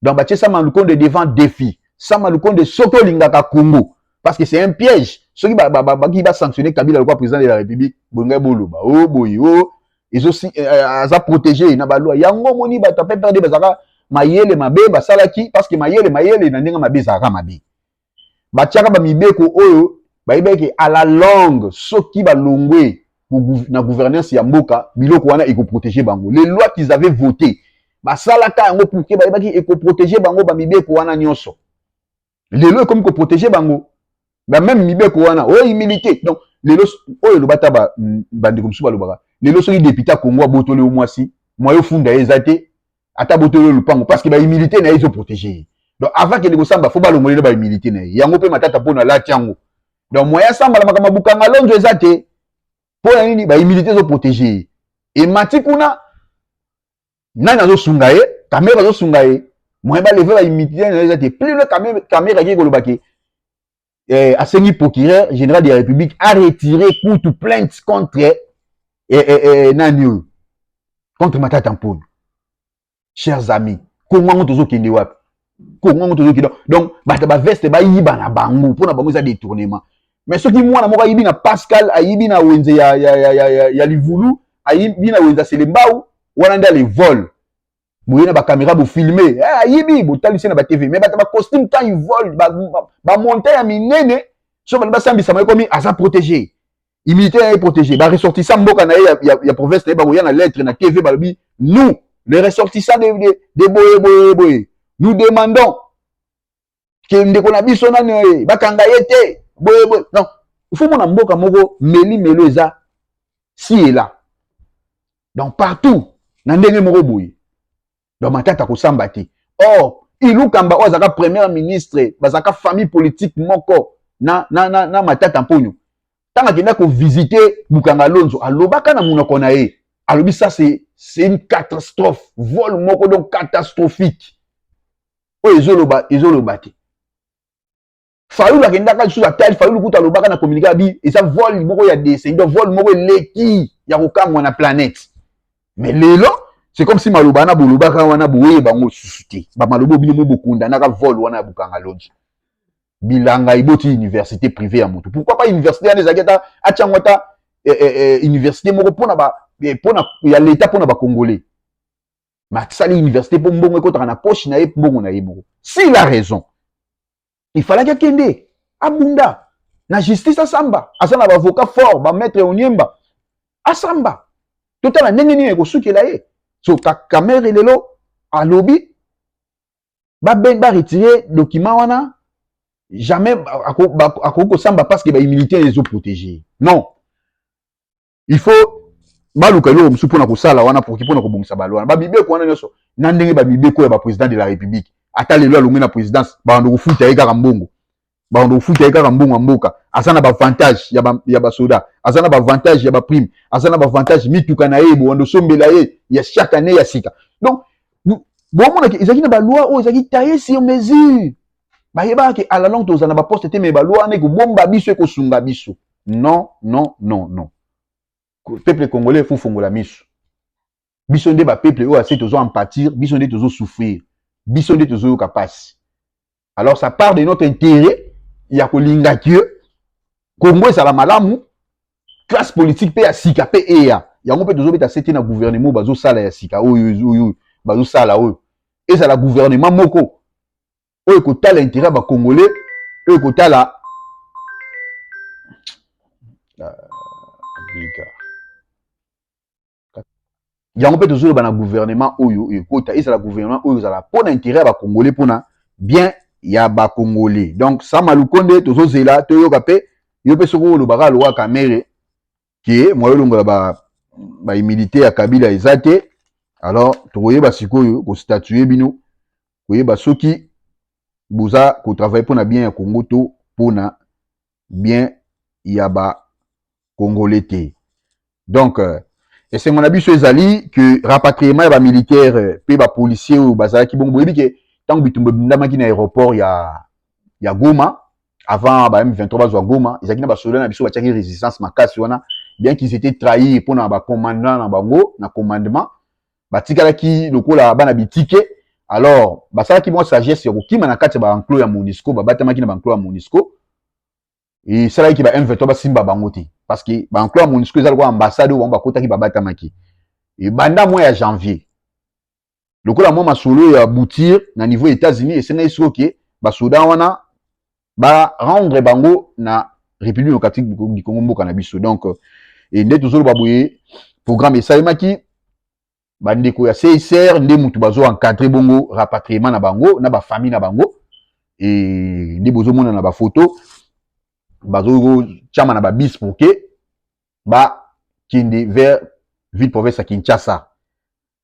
Speaker 4: donc batie ça malukonde devant défi ça malukonde soto lingaka Congo parce que c'est un piège ceux qui va sanctionner Kabila le président de la République bonga boloba oh boy oh ils aussi za protéger na ba loi yango moni ba tapé perdre bazaka mayele mabe basalaki parce que mayele na ndinga mabe zaka mabe batiaka ba mibeko oyo ba ibeke à la longue soki ba longwe na gouvernance ya mboka biloko wana eko protéger bango les lois qu'ils avaient votées basalaka yango pour que ba ibaki eko protéger bango ba mibeko wana nyonso les lois comme ko protéger bango ba même mibeko wana o immunité donc les lois oyo lobata ba ndeko msuba lobaka les lois soki député Congo botole au mwasi moyo funda ezate ata botole lupango parce que ba immunité na iso protéger donc avant que ndeko samba faut ba longolele ba immunité na yango pe matata pona la tiango donc moya samba la makama bukanga lonzo ezate pour nini ba immunité zo protéger et matikuna nana zo sungaye caméra zo sungaye moya ba lever ba immunité na ezate plus le caméra qui kolobaki Assegni procureur général de la République a retiré toute plainte contre Nani contre Matata Mponyo. Chers amis, comment on tozo kende wapi? Comment on tozo kende? Donc ba veste ba yiba na bango pour na bango za détournement. Mais ce qui moi na moko yibi na Pascal, ayibi na wenze ya Livulu, ayibi na wenze Selembao, wana nda les vols. Boye na ba caméra bo filmer, ayibi bo talisi na ba TV, mais ba costume quand ils volent, ba monter à minene, so ba sambisa ma komi asa protégé. Immunité est protégé. Ba ressortissant mboka na ya province na ba boya na lettre na TV ba bi nous les ressortissants de boye. Nous demandons que ndeko na biso nani bakanga yete boye. Non, il faut mona mboka moko meli eza si et là. Donc partout na ndenge moko boye. Donc matata ko sambati. Or, ilu kamba ozaka premier ministre, bazaka famille politique moko na Matata Mponyo. Tanga kenda ko visiter Bukanga Lonzo, alobaka na munoko na ye. Alobi ça c'est une catastrophe, vol moko donc catastrophique. O ezoloba te. Fayulu akenda ka sous attaque, Fayulu kuta lobaka na communiquer bi, et ça vol moko ya descendant, vol moko leki ya kokamwa na planète. Mais lelo c'est comme si malobana bolobaka wana boye bango susute. Ba malobo bino bokunda naka vol wana Bukanga Lonzo. Bilanga iboti université privée ya moto. Pourquoi pas université ya nezaketa achangota université moko pona ya l'état pona ba congolais. Ma sali université pour mbongo ekotaka na poche na ye mbongo na ye moko. S'il a raison, il fallait que kende abunda na justice asamba, asana ba avocat fort, ba maître Onyemba asamba. Totala ndenge nini ekosukela ye. So kamera lelo alobi ba retirer document wana jamais akoko samba parce que ba immunité les ont protégés. Non. Il faut baluka lo msu pona ko sala wana pour kipona ko bongisa balwana. Ba bibe ko wana nyoso na ndenge ba bibe ko ya ba président de la République. Ata lelo alongi na présidence ba ndo kufuta ye kaka mbongo. Ba ndo kufuta ye kaka mbongo mboka. Asana ba avantage ya ba soda. Asana ba avantage ya ba prime. Asana ba avantage mituka na ye bo ndo sombela ye ya chaque année ya sika. Donc bon mona ki ezaki na ba loi o ezaki taillé sur mesure. Ba yeba ki à la longue tozana ba poste te me ba loi ne ko bomba biso ko sunga biso. Non. Peuple congolais faut fongola miso. Biso nde ba peuple o assez tozo empathir, biso nde tozo souffrir. Biso nde tozo kapasi. Alors ça part de notre intérêt, il y a ko linga Dieu. Congo ça la malamu, classe politique pe ya sika pe eya. Yango pe tozo beta sete na gouvernement bazo sala ya sika oyo bazo sala oyo et ça la gouvernement moko oyo kotala intérêt ba congolais oyo kotala yango mpe tozoloba na gouvernement oyo ekota ezala gouvernement oyo ezala mpona intérêt ya bacongolais mpona bien ya bacongolais donc Sama Lukonde tozozela toyoka mpe yo mpe soki olobaka alobaka mere ke mwa olongola baimilité ya Kabila eza te alors tokoyeba sikoyo kostatue bino koyeba soki boza kotravaille mpona bien ya Congo to mpona bien ya bacongolais te donc esengo na biso ezali que rapatriement ya bamilitaire mpe bapolicier oyo bazalaki bongo boyebi ke ntango bitumba ebundamaki na aéroport ya Goma avant ba M23 bazwa Goma ezalaki na basoda na biso batiaki résistance makasi wana bien qu'ils étaient trahis mpona bacommandant na bango na commandement batikalaki lokola bana bitike alors basalaki mwa sagesse ya kokima na kati ya baenclos ya MONUSCO babatamaki na baenclos ya MONUSCO esalaki ba M23 basimba bango te parce que baenclos ya MONUSCO eza lokola ambassade oyo bango bakotaki babatamaki ebanda mois ya janvier lokola mwa masolo ya boutir na niveau États-Unis esengaki siko ke basoda wana ba rendre bango na République démocratique du Congo mboka na biso donc nde tozoloba boye programme esalemaki bandeko ya CICR nde mutu bazo encadrer bongo rapatriement na bango na ba famille na bango nde bozomona na ba photo bazo chama na ba bis pour que ba kende vers ville province à Kinshasa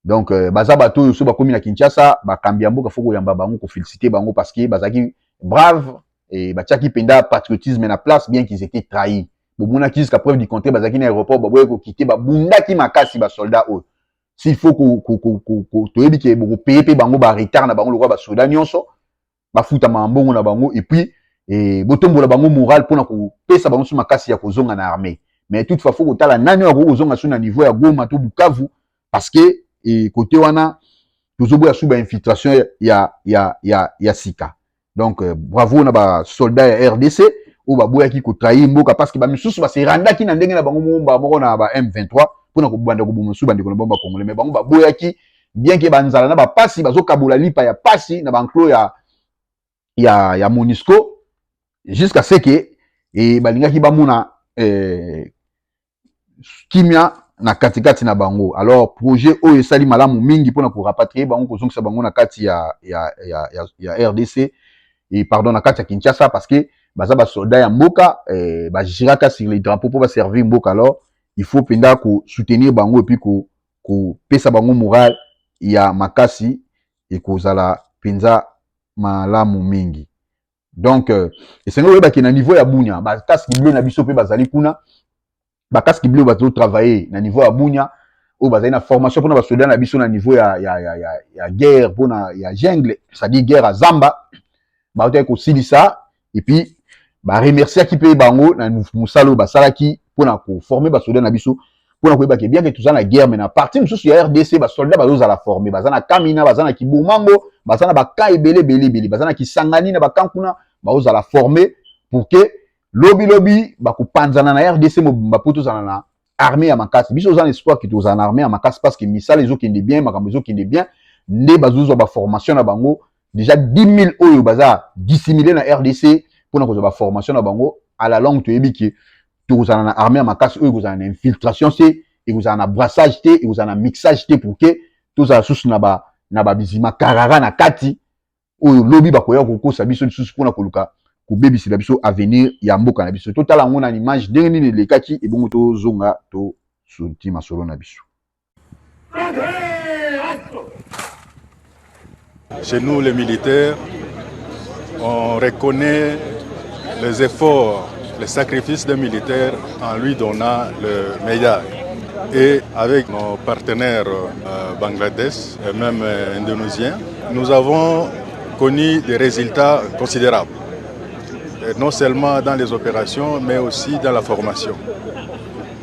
Speaker 4: donc baza bato yo so bakomi na Kinshasa bakambia mboka foko yamba bango ko féliciter bango parce que bazaki brave et batiaki penda patriotisme na place bien qu'ils étaient trahis bomona ki jusqu'à preuve du contraire bazaki na aéroport baboye ko quitter babundaki makasi ba soldats eux s'il faut ko toyebi ke boko payer pe bango ba retard na bango lokwa ba soldats nyonso bafuta mambongo na bango et puis botombola bango moral pona ko pesa bango su makasi ya kozonga na armée mais toutefois faut kotala nani ya kozonga su na niveau ya Goma to Bukavu parce que côté wana tozoboya su ba infiltration ya sika donc bravo na ba soldats ya RDC ou ba boyaki ko trahir mboka parce que ba misusu ba se randaki na ndenge na bango momba moko na ba M23 pona ko banda ko bomusu bandeko na bomba congolais mais bango ba boyaki bien que banzala na ba pasi bazo kabula lipa ya pasi na banclo ya MONUSCO jusqu'à ce que balingaki bamuna kimia na katikati na bango alors projet oyo esali malamu mingi pona ko rapatrier bango kozongisa bango na kati ya RDC et pardon na kati ya Kinshasa parce que baza ba soldats ya mboka bagiraka sur les drapeaux pour ba servir mboka alors il faut penda ko soutenir bango et puis ko pesa bango moral ya makasi et kozala penza malamu mingi donc esengo oyo bakina niveau ya Bunya ba casque bleu na biso pe bazali kuna ba casque bleu bazo travailler na niveau ya Bunya ou bazali na formation pour na ba soldats na biso na niveau ya guerre pour na ya jungle c'est-à-dire guerre à Zamba ba ko silisa et puis ba remercier ki pe bango na musalo basalaki pour na ko former ba soldats na biso pour na ko yeba ke bien que tout ça na guerre mais na partie mususu ya RDC ba soldats bazo la former bazana Kamina bazana Kibumango bazana ba ka ebele bazana Kisangani na ba kankuna bazo la former pour que lobi ba ko panzana na RDC mo poto zana na armée ya makasi biso za espoir que tous en armée ya makasi parce que misala les okende bien makambo okende bien nde bazo ba formation na bango déjà 10 000 oyo baza dissimulé na RDC pour na ba formation na bango à la longue to yebiki to za na armée ya makasi oyo za na infiltration c'est et vous en a brassage té et vous en a mixage té pour que tous za sous na ba bizima karara na kati oyo lobi ba koya ko kosa biso sous pour na koluka ko bebisi la biso avenir ya mboka na biso total en une image ndenge nini lekaki et bongo to zonga to sunti masolo na biso.
Speaker 7: Chez nous, les militaires, on reconnaît les efforts, les sacrifices des militaires en lui donnant le médaille. Et avec nos partenaires Bangladesh et même indonésiens, nous avons connu des résultats considérables. Et non seulement dans les opérations, mais aussi dans la formation.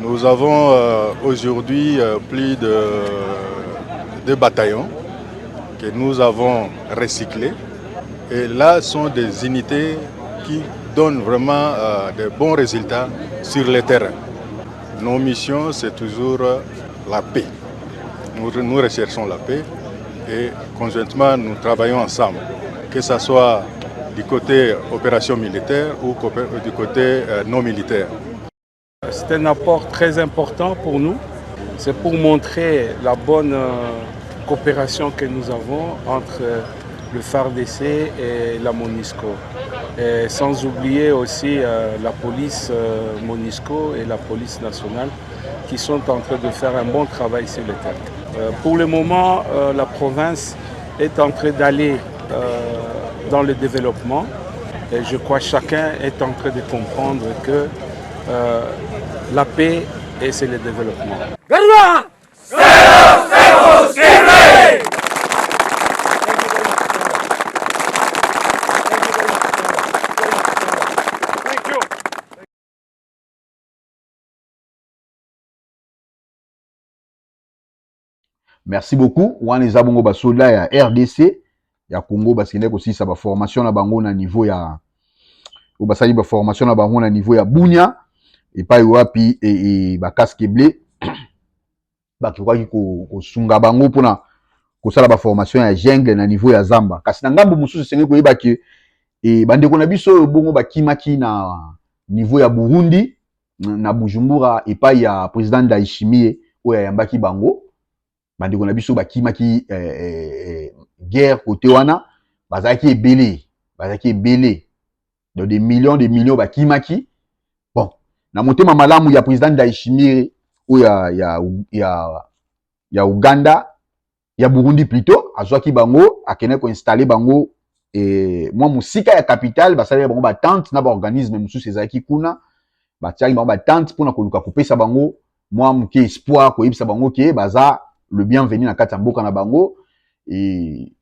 Speaker 7: Nous avons aujourd'hui plus de 2 bataillons que nous avons recyclés. Et là sont des unités qui donnent vraiment de bons résultats sur le terrain. Nos missions, c'est toujours la paix. Nous recherchons la paix et conjointement nous travaillons ensemble, que ce soit du côté opération militaire ou du côté non militaire.
Speaker 8: C'est un apport très important pour nous. C'est pour montrer la bonne coopération que nous avons entre le FARDC et la MONUSCO. Et sans oublier aussi la police MONUSCO et la police nationale qui sont en train de faire un bon travail sur le terrain. Pour le moment, la province est en train d'aller dans le développement et je crois que chacun est en train de comprendre que la paix et c'est le développement.
Speaker 4: Merci beaucoup. Wana eza bongo ba soldat ya RDC ya Congo basende ko sisa ba formation na bango na niveau ya o basali ba formation na bango na niveau ya Bunya et pa wapi et ba casque bleu ba ki ko sunga bango pona ko sala ba formation ya jungle na niveau ya Zamba. Kasi na ngambo mususu senge ko yeba ke e bande ko na biso bongo ba kimaki na niveau ya Burundi na Bujumbura et pa ya président Ndayishimiye oya yambaki bango. Bande ko na biso bakimaki guerre côté wana bazaki ebele dans des millions bakimaki. Bon na motema malamu ya président Ndayishimiye ou ya Uganda ya Burundi plutôt azwaki bango akene ko installer bango mwa musika ya capitale basali bango ba tente na ba organisme mususu ezaki kuna batiaki bango ba tente pona koluka kopesa bango mwa muke espoir ko yebisa bango ke baza le bienvenu na kati ya mboka na bango et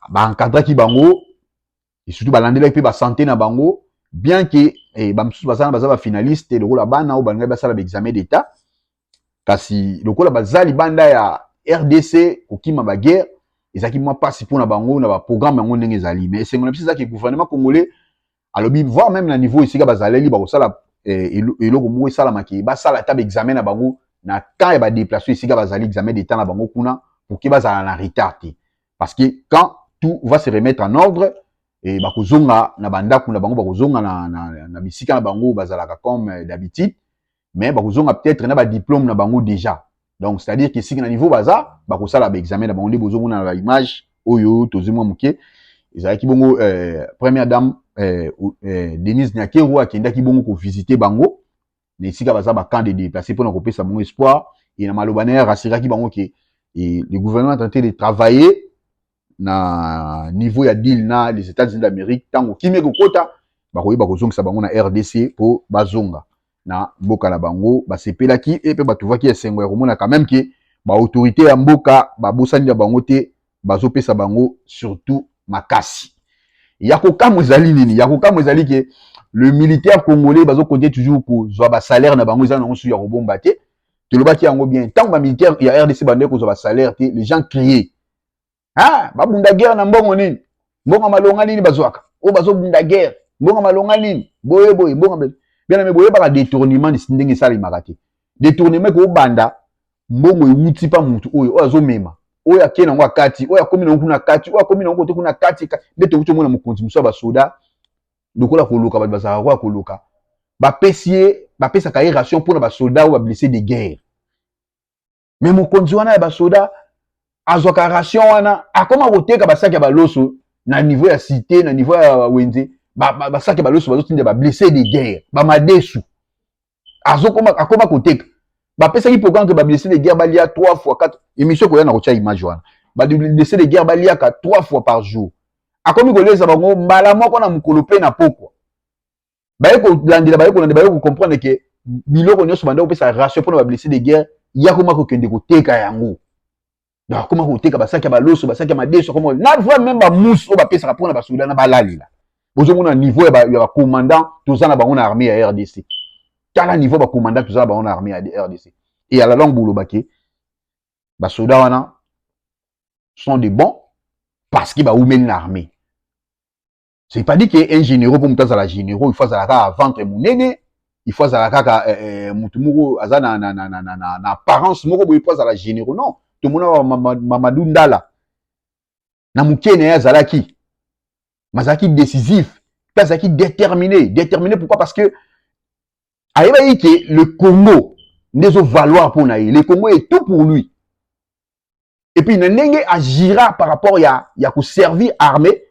Speaker 4: ba encadraki bango et surtout balandela pe ba santé na bango bien que ba msusu bazana baza ba finaliste le rôle bana ou banga basala ba examen d'état kasi le rôle bazali banda ya RDC kokima ba guerre ezaki mwa pasi pona bango na ba programme yango ndenge ezali mais c'est mon appui ça que gouvernement congolais alobi voir même na niveau ici ka bazaleli ba kosala eloko mo esala maki ba sala table examen na bango na quand il va déplacer ici bazali examen d'état na bango kuna pour que bazala na retard parce que quand tout va se remettre en ordre et bakozonga na bandako na bango bakozonga na bisika na bango bazalaka comme d'habitude mais bakozonga peut-être na ba diplôme na bango déjà donc c'est à dire que si na niveau baza bakosala ba examen na bango nde bozonga na ba image oyo tozimwa muke ezalaki bongo première dame Denise Nyakeru akendaki bongo ko visiter bango les sika baza ba camp de déplacés pour nous ça mon espoir et na malobana rassuraki bango que le gouvernement est en train de travailler na niveau ya deal na les États-Unis d'Amérique tango kimé ko kota ba koyeba ko zongisa bango na RDC pour bazonga na mboka na bango ba sepelaki et pe batuvaki esengo ya komona quand même que ba autorité ya mboka ba bosani ya bango te bazopesa bango surtout makasi yakokamwe ezali nini yakokamwe ezali ke le militaire congolais bazo compter toujours pour zwa ba salaire na bango ezana nsu ya robomba te te lobaki yango bien tant ba militaire ya RDC bande ko zwa ba salaire te les gens criaient ah ba bunda guerre na mbongo nini mbongo malonga nini bazwaka o bazo bunda guerre mbongo malonga nini boye mbongo bien mais boye ba détournement de ndenge sali makate détournement ko banda mbongo yuti pa mutu oyo azo mema oyo akena ngo akati oyo akomi na kuna kati oyo akomi na ngo te kuna kati ndeto kucho mona mukonzi muso ba soda lokola koluka ba bazaka kwa koluka ba pesa ka ration pour ba soda ou ba blessé de guerre mais mukonzi wana ya ba soda azwaka ration wana akoma koteka basaki ya baloso na niveau ya cité na niveau ya wenze basaki ya baloso bazotinda ba blessé de guerre ba madesu akoma koteka ba pesa ki programme que ba blessé de guerre balia 3 fois 4 émission ko yana ko tia image wana ba blessé de guerre balia ka 3 fois par jour akomi koleza bango mbala moko na mukolo pe na pokwa baye ko landela baye ko comprendre que biloko nyonso banda opesa ration pour ba blessé de guerre yakoma ko kende ko teka yango donc comment ko teka basaki ba loso basaki madeso comme na voix même ba mousse o ba pesa pour na ba soldats na balalila bozomona niveau ya ba commandant tozana bango na armée ya RDC kala niveau ba commandant tozana bango na armée ya RDC et à la longue bolo baké ba soldats wana sont des bons parce que ba oumel l'armée. C'est pas dit que un généraux pour monter à la généraux, il faut à la ventre monene, il faut à la mutumuro azana na apparence moko il faut à la généraux non. Tout le monde Mamadou Ndala na mukene azalaki mazaki décisif, azalaki déterminé. Pourquoi? Parce que ayebi que le Congo n'est pas valoir pour naïe. Le Congo est tout pour lui. Et puis il agira par rapport à servir armée.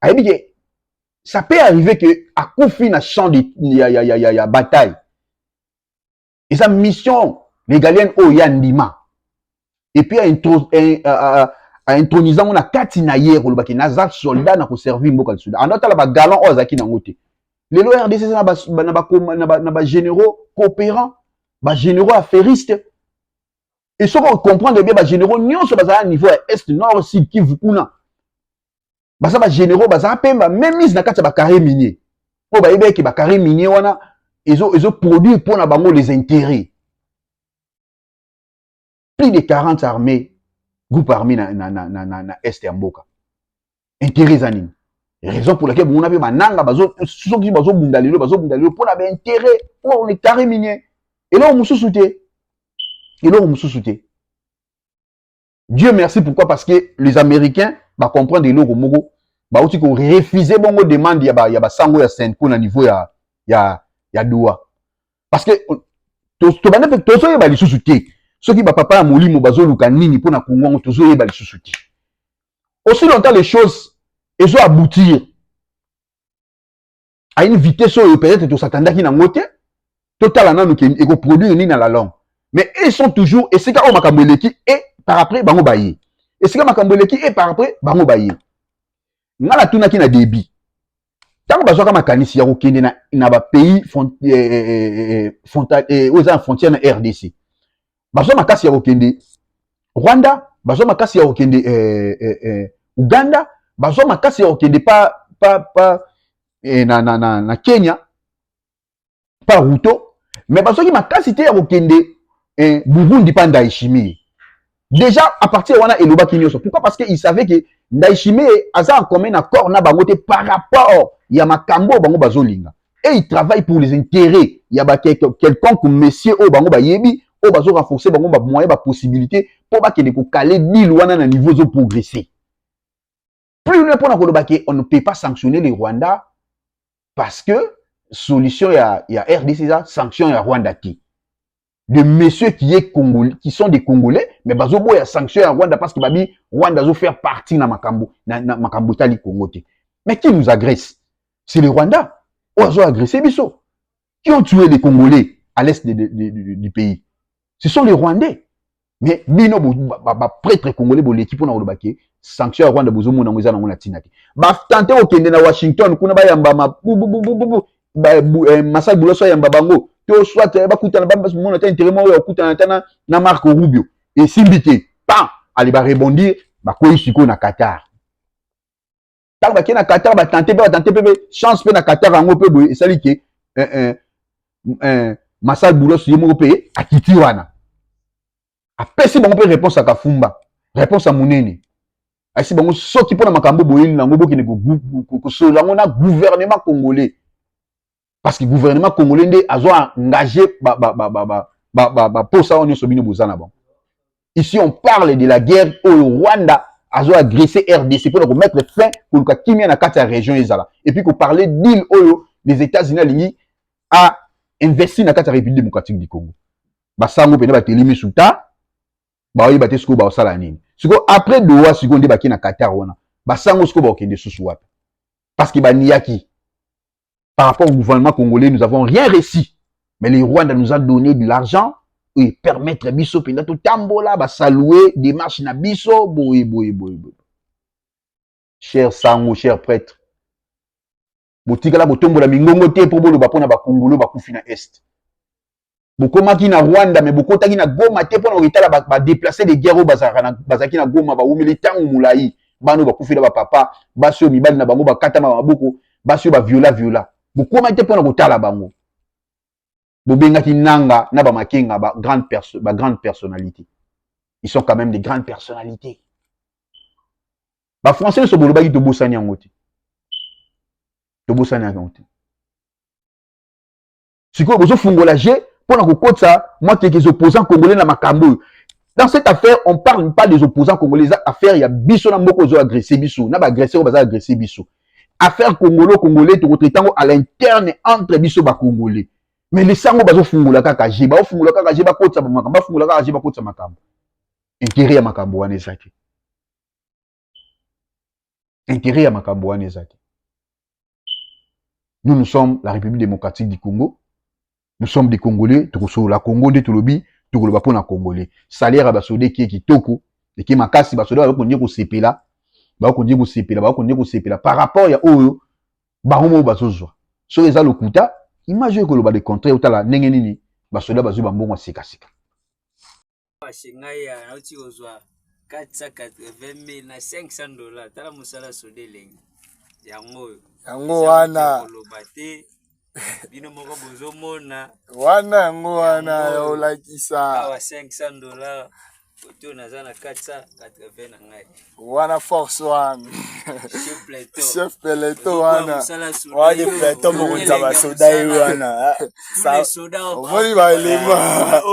Speaker 4: Ayebi que ça peut arriver que à Koufi na champ de bataille. Et sa mission régalienne au Yandima. Et puis à intronisant on a katina hier ko lobaki nazak soldat na ko servir mboka le Soudan. Anota la ba galant o azaki na ngote. Les RDC na ba généraux coopérants, ba généraux affairistes. Et ce qu'on comprend de bien ba généraux nyonso bazala niveau est nord sud Kivu kuna. Basa ba généraux bazala pemba même mise na kati ba carré minier. Po ba yebeki ba carré minier wana ils ont produit pour na bango les intérêts. Plus de 40 armées, groupes armés na Est et Mboka. Intérêts anime. Raison pour laquelle on a vu mananga bazo ceux qui bazo bundalelo pour la intérêt pour les carrés miniers. Et là on me sous-souté. Dieu merci pourquoi? Parce que les Américains va comprendre le Mogo ba aussi qu'on refuser bongo demande ya ba sango ya Senko na niveau ya Doua. Parce que to bana pe to so yeba li sous-souté. Ceux qui va papa à Molimo bazoluka nini pour na Congo to so yeba li sous-souté. Aussi longtemps les choses et so aboutir à une vitesse où peut-être to s'attendait qu'il na ngote total na nous qui ego produire ni na la langue. Mais ils sont toujours et c'est quand makambeleki et par après bango baye. Et c'est quand makambeleki et par après bango baye. Ngala tuna ki na débit. Tant que bazoka makanisi ya kokende na ba pays aux frontières na RDC. Bazo makasi ya kokende Rwanda, bazo makasi ya kokende Uganda, bazo makasi ya kokende na Kenya, pas Ruto, mais bazo ki makasi te ya kokende Burundi pa Ndayishimiye. Déjà à partir wana eloba kinyoso. Pourquoi? Parce que il savait que Ndayishimiye aza en commun accord na bangote par rapport ya makambo bango bazolinga. Et il travaille pour les intérêts. Il y a quelqu'un comme monsieur o bango bayebi o bazo renforcer bango ba moyen ba possibilité pour ba kende ko caler deal wana na niveau zo progresser. Plus loin pour na koloba ke on ne peut pas sanctionner les Rwandais parce que solution ya RDC ça sanction ya Rwanda ti. De messieurs qui sont des Congolais, mais bazobo ya sanction à Rwanda parce que babi Rwanda zo faire partie na makambo tali Congo te. Mais qui nous agresse? C'est les Rwandais. Ils ont agressé biso. Qui ont tué les Congolais à l'est du pays? Ce sont les Rwandais. Mais bino prêtre congolais bo l'équipe na olobaki sanction à Rwanda bozo mona ngoza na ngona tinati. Ba tenter au kende na Washington kuna ba yamba Masai Bouloso yamba bango. Soit bakutana ba mona ta intérêt mo okutana na Marco Rubio et simbité pan ali ba rebondir ba koyi siko na Qatar. Tant ba na Qatar ba tenter chance pe na Qatar ngo pe boy esali ke Masai Bouloso yemo pe akiti wana. Apesi bango pe réponse à Kafumba, réponse à Munene. Asi bango soki pona makambo boyeli nango bokine ko sola ngona gouvernement congolais. Parce que le gouvernement congolais a engagé pour ça on est sur bozana bon. Ici on parle de la guerre au Rwanda a agressé RDC pour mettre fin pour le kimia na kati région ezala. Et puis qu'on parlait d'île oyo les États-Unis a investi na kati République démocratique du Congo. Ba sango pene ba telimi suta ba oyi baté siko ba osala nini. Siko après Doha siko nde ba ki na Qatar wana. Ba sango siko ba okende susu wapi. Parce que ba niyaki par rapport au gouvernement congolais, nous n'avons rien réussi. Mais les Rwandais nous ont donné de l'argent et permettre biso penato tambola ba saluer des marches na biso boy. Cher sango, cher prêtre. Botikala botombola mingongo te pour bolo ba pona ba Congolo ba kufi na est. Bokomaki na Rwanda mais bokotaki na Goma te pona okitala ba déplacer des guerres bazaki na Goma ba umeli tangu mulai bano ba kufi na ba papa basio mibali na bango ba katama maboko basio ba viola. Bokoma te pona kotala bango. Bobengaki nanga na ba makenga ba grande personnalité. Ils sont quand même des grandes personnalités. Ba français so bolobaki to bosani yangote. To bosani yangote. Siko bozo fungola je pona kokotsa moi que les opposants congolais na makambo. Dans cette affaire, on ne parle pas des opposants congolais. Affaire, il y a biso na mboko zo agressé biso. Na ba agressé ou ba agressé biso. Affaire congolais, tout traitant à l'interne entre biso ba congolais. Mais les sango bazo fungula kaka jiba, o fungula kaka jiba kotsa ba makamba, fungula kaka jiba kotsa makamba. Intérêt ya makambo wana ezaki. Intérêt ya makambo wana ezaki. Nous sommes la République démocratique du Congo. Nous sommes des Congolais, tout la Congo de Tolobi, tout le Bapona Congolais. Salaire à basodé qui est kitoko, et qui makasi basodé ba ko ndiko sepela, ba ko ndiko sepela par rapport ya oyo ba homo bazozwa. So les alokuta, imagine que le bas de contrat ou tala ndenge nini basodé bazu ba mbongo sika sika.
Speaker 9: Shengaya na uti ozwa 480,000 na $500 tala musala sodé lengi. Yango wana lobate bino moko bozo mona
Speaker 2: yango wana ya olakisa
Speaker 9: awa $500 oto nazana 480 na ngai
Speaker 2: wana force wana chef peleto wana
Speaker 10: wadi peleto moko taba soda wana
Speaker 2: omoni ba elema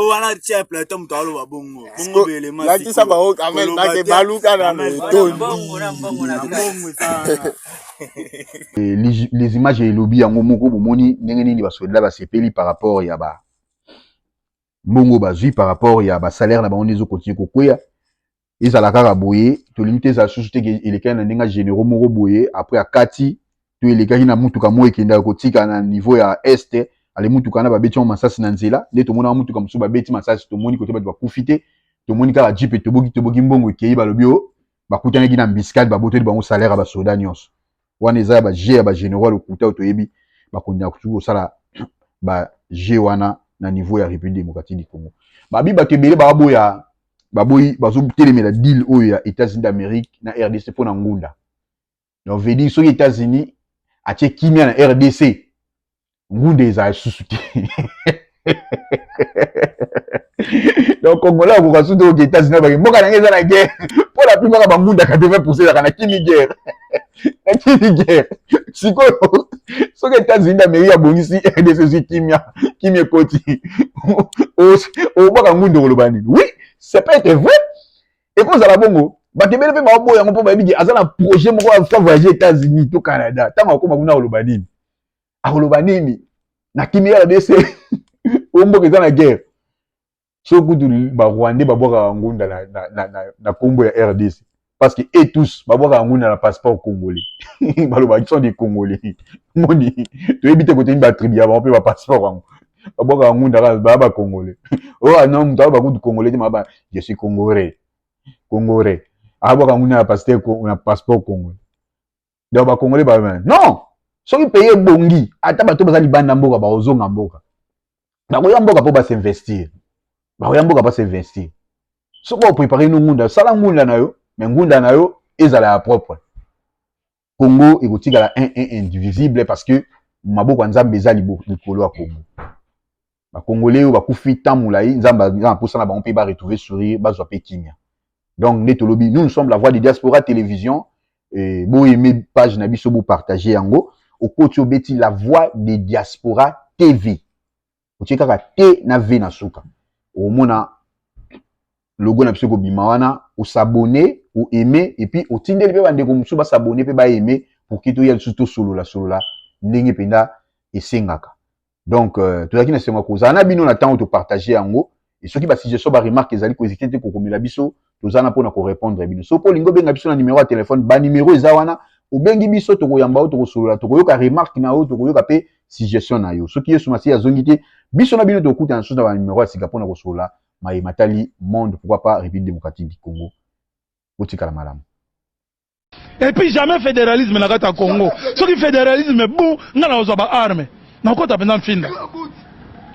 Speaker 10: wana chef peleto mtalo ba bongo be elema
Speaker 2: lakisa ba o kamel ba ke baluka na meto
Speaker 4: Les images et lobby yango moko bomoni ndenge nini basoda ba sepeli par rapport ya ba mbongo bazui par rapport ya ba salaire na ba onezo continue kokwea ezala kaka boye to limite za société eleka na ndenge généraux moko boye après akati to eleka na mutuka mo ekenda kotika na niveau ya est ale mutuka na ba beti masasi na nzela nde to mona mutuka musu ba beti masasi to moni kote ba bakufite to moni kaka jeep to bogi mbongo ekei ba lobio bakutana ki na mbiscade ba bote bango salaire ba soda nyonso wana eza ba G ya ba général okuta to yebi bakonda kutuko sala ba G wana na niveau ya République démocratique du Congo babi batebele baboyi bazo telemela deal oyo ya États-Unis d'Amérique na RDC pour na ngunda donc veut dire so États-Unis atie kimia na RDC ngunda eza susuki donc Congolais ko kasudo aux États-Unis ba mboka na ngeza na guerre pour la plupart ba ngunda 80% ya na kimi guerre siko so que États-Unis d'Amérique abongisi RDC kimia koti o baka ngundo kolobani oui c'est pas être vrai et quand ça la bongo batebele pe ba boya ngo po ba bigi azana projet moko a voyager États-Unis to Canada tanga ko makuna kolobani akolobani na kimia RDC o mboka za na guerre so kudu ba Rwandais ba boka ngunda na kombo ya RDC parce que et tous ba boka ngunda na passeport congolais baloba ils sont des Congolais moni to ebite côté ba tribia ba pe ba passeport wango ba boka ngunda ba Congolais oh non mutaba ba kudu Congolais ma je suis Congolais ah boka ngunda na passeport congolais donc ba Congolais ba non soki payer bongi ata bato bazali banda mboka ba ozonga mboka ba koya mboka po ba s'investir so ba préparer no ngunda sala ngunda na yo mais ngunda na yo ezala ya propre Congo ekotikala indivisible parce que maboko nzambe ezali likolo ya Congo ba Congolais ba kufi tamula nzamba pour ça na ba on peut ba retrouver sourire bazwa pe kimia donc netolobi nous sommes la voix de diaspora télévision et bo aimer page na biso bo partager yango au côté obeti la voix de diaspora TV otikaka te na v na suka au mona logo na biso ko bimawana ou s'abonner ou aimer et puis au tindeli pe bande ko musu ba s'abonner pe ba aimer pour kito ya surtout solo la ndenge penda esengaka donc tozaki na senga ko zana bino na temps to partager yango et ceux qui ba suggestion ba remarque ezali ko hésiter ko komela biso tozana pona ko répondre bino so po lingo benga biso na numéro ya téléphone ba numéro eza wana obengi biso to ko yamba to ko solola to ko yoka remarque na yo to ko yoka pe suggestion na yo soki yesu masi azongite biso na bino to kuta na soda ba numéro ya sika pona ko solola mai matali monde pourquoi pas République démocratique du Congo otikala malamu.
Speaker 1: Et puis jamais fédéralisme na kata Congo soki fédéralisme bon ngana ozo ba arme na kota penda mfinda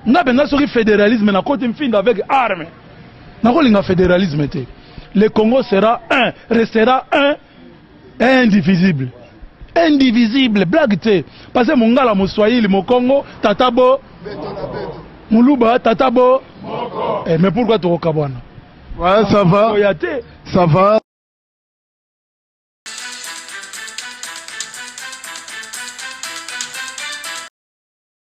Speaker 1: na benda soki fédéralisme na kota mfinda avec arme na kolinga fédéralisme te le Congo sera un restera un indivisible blague te parce que mongala moswahili mo Congo tatabo muluba tatabo mais pourquoi to kabwana
Speaker 2: ouais ça va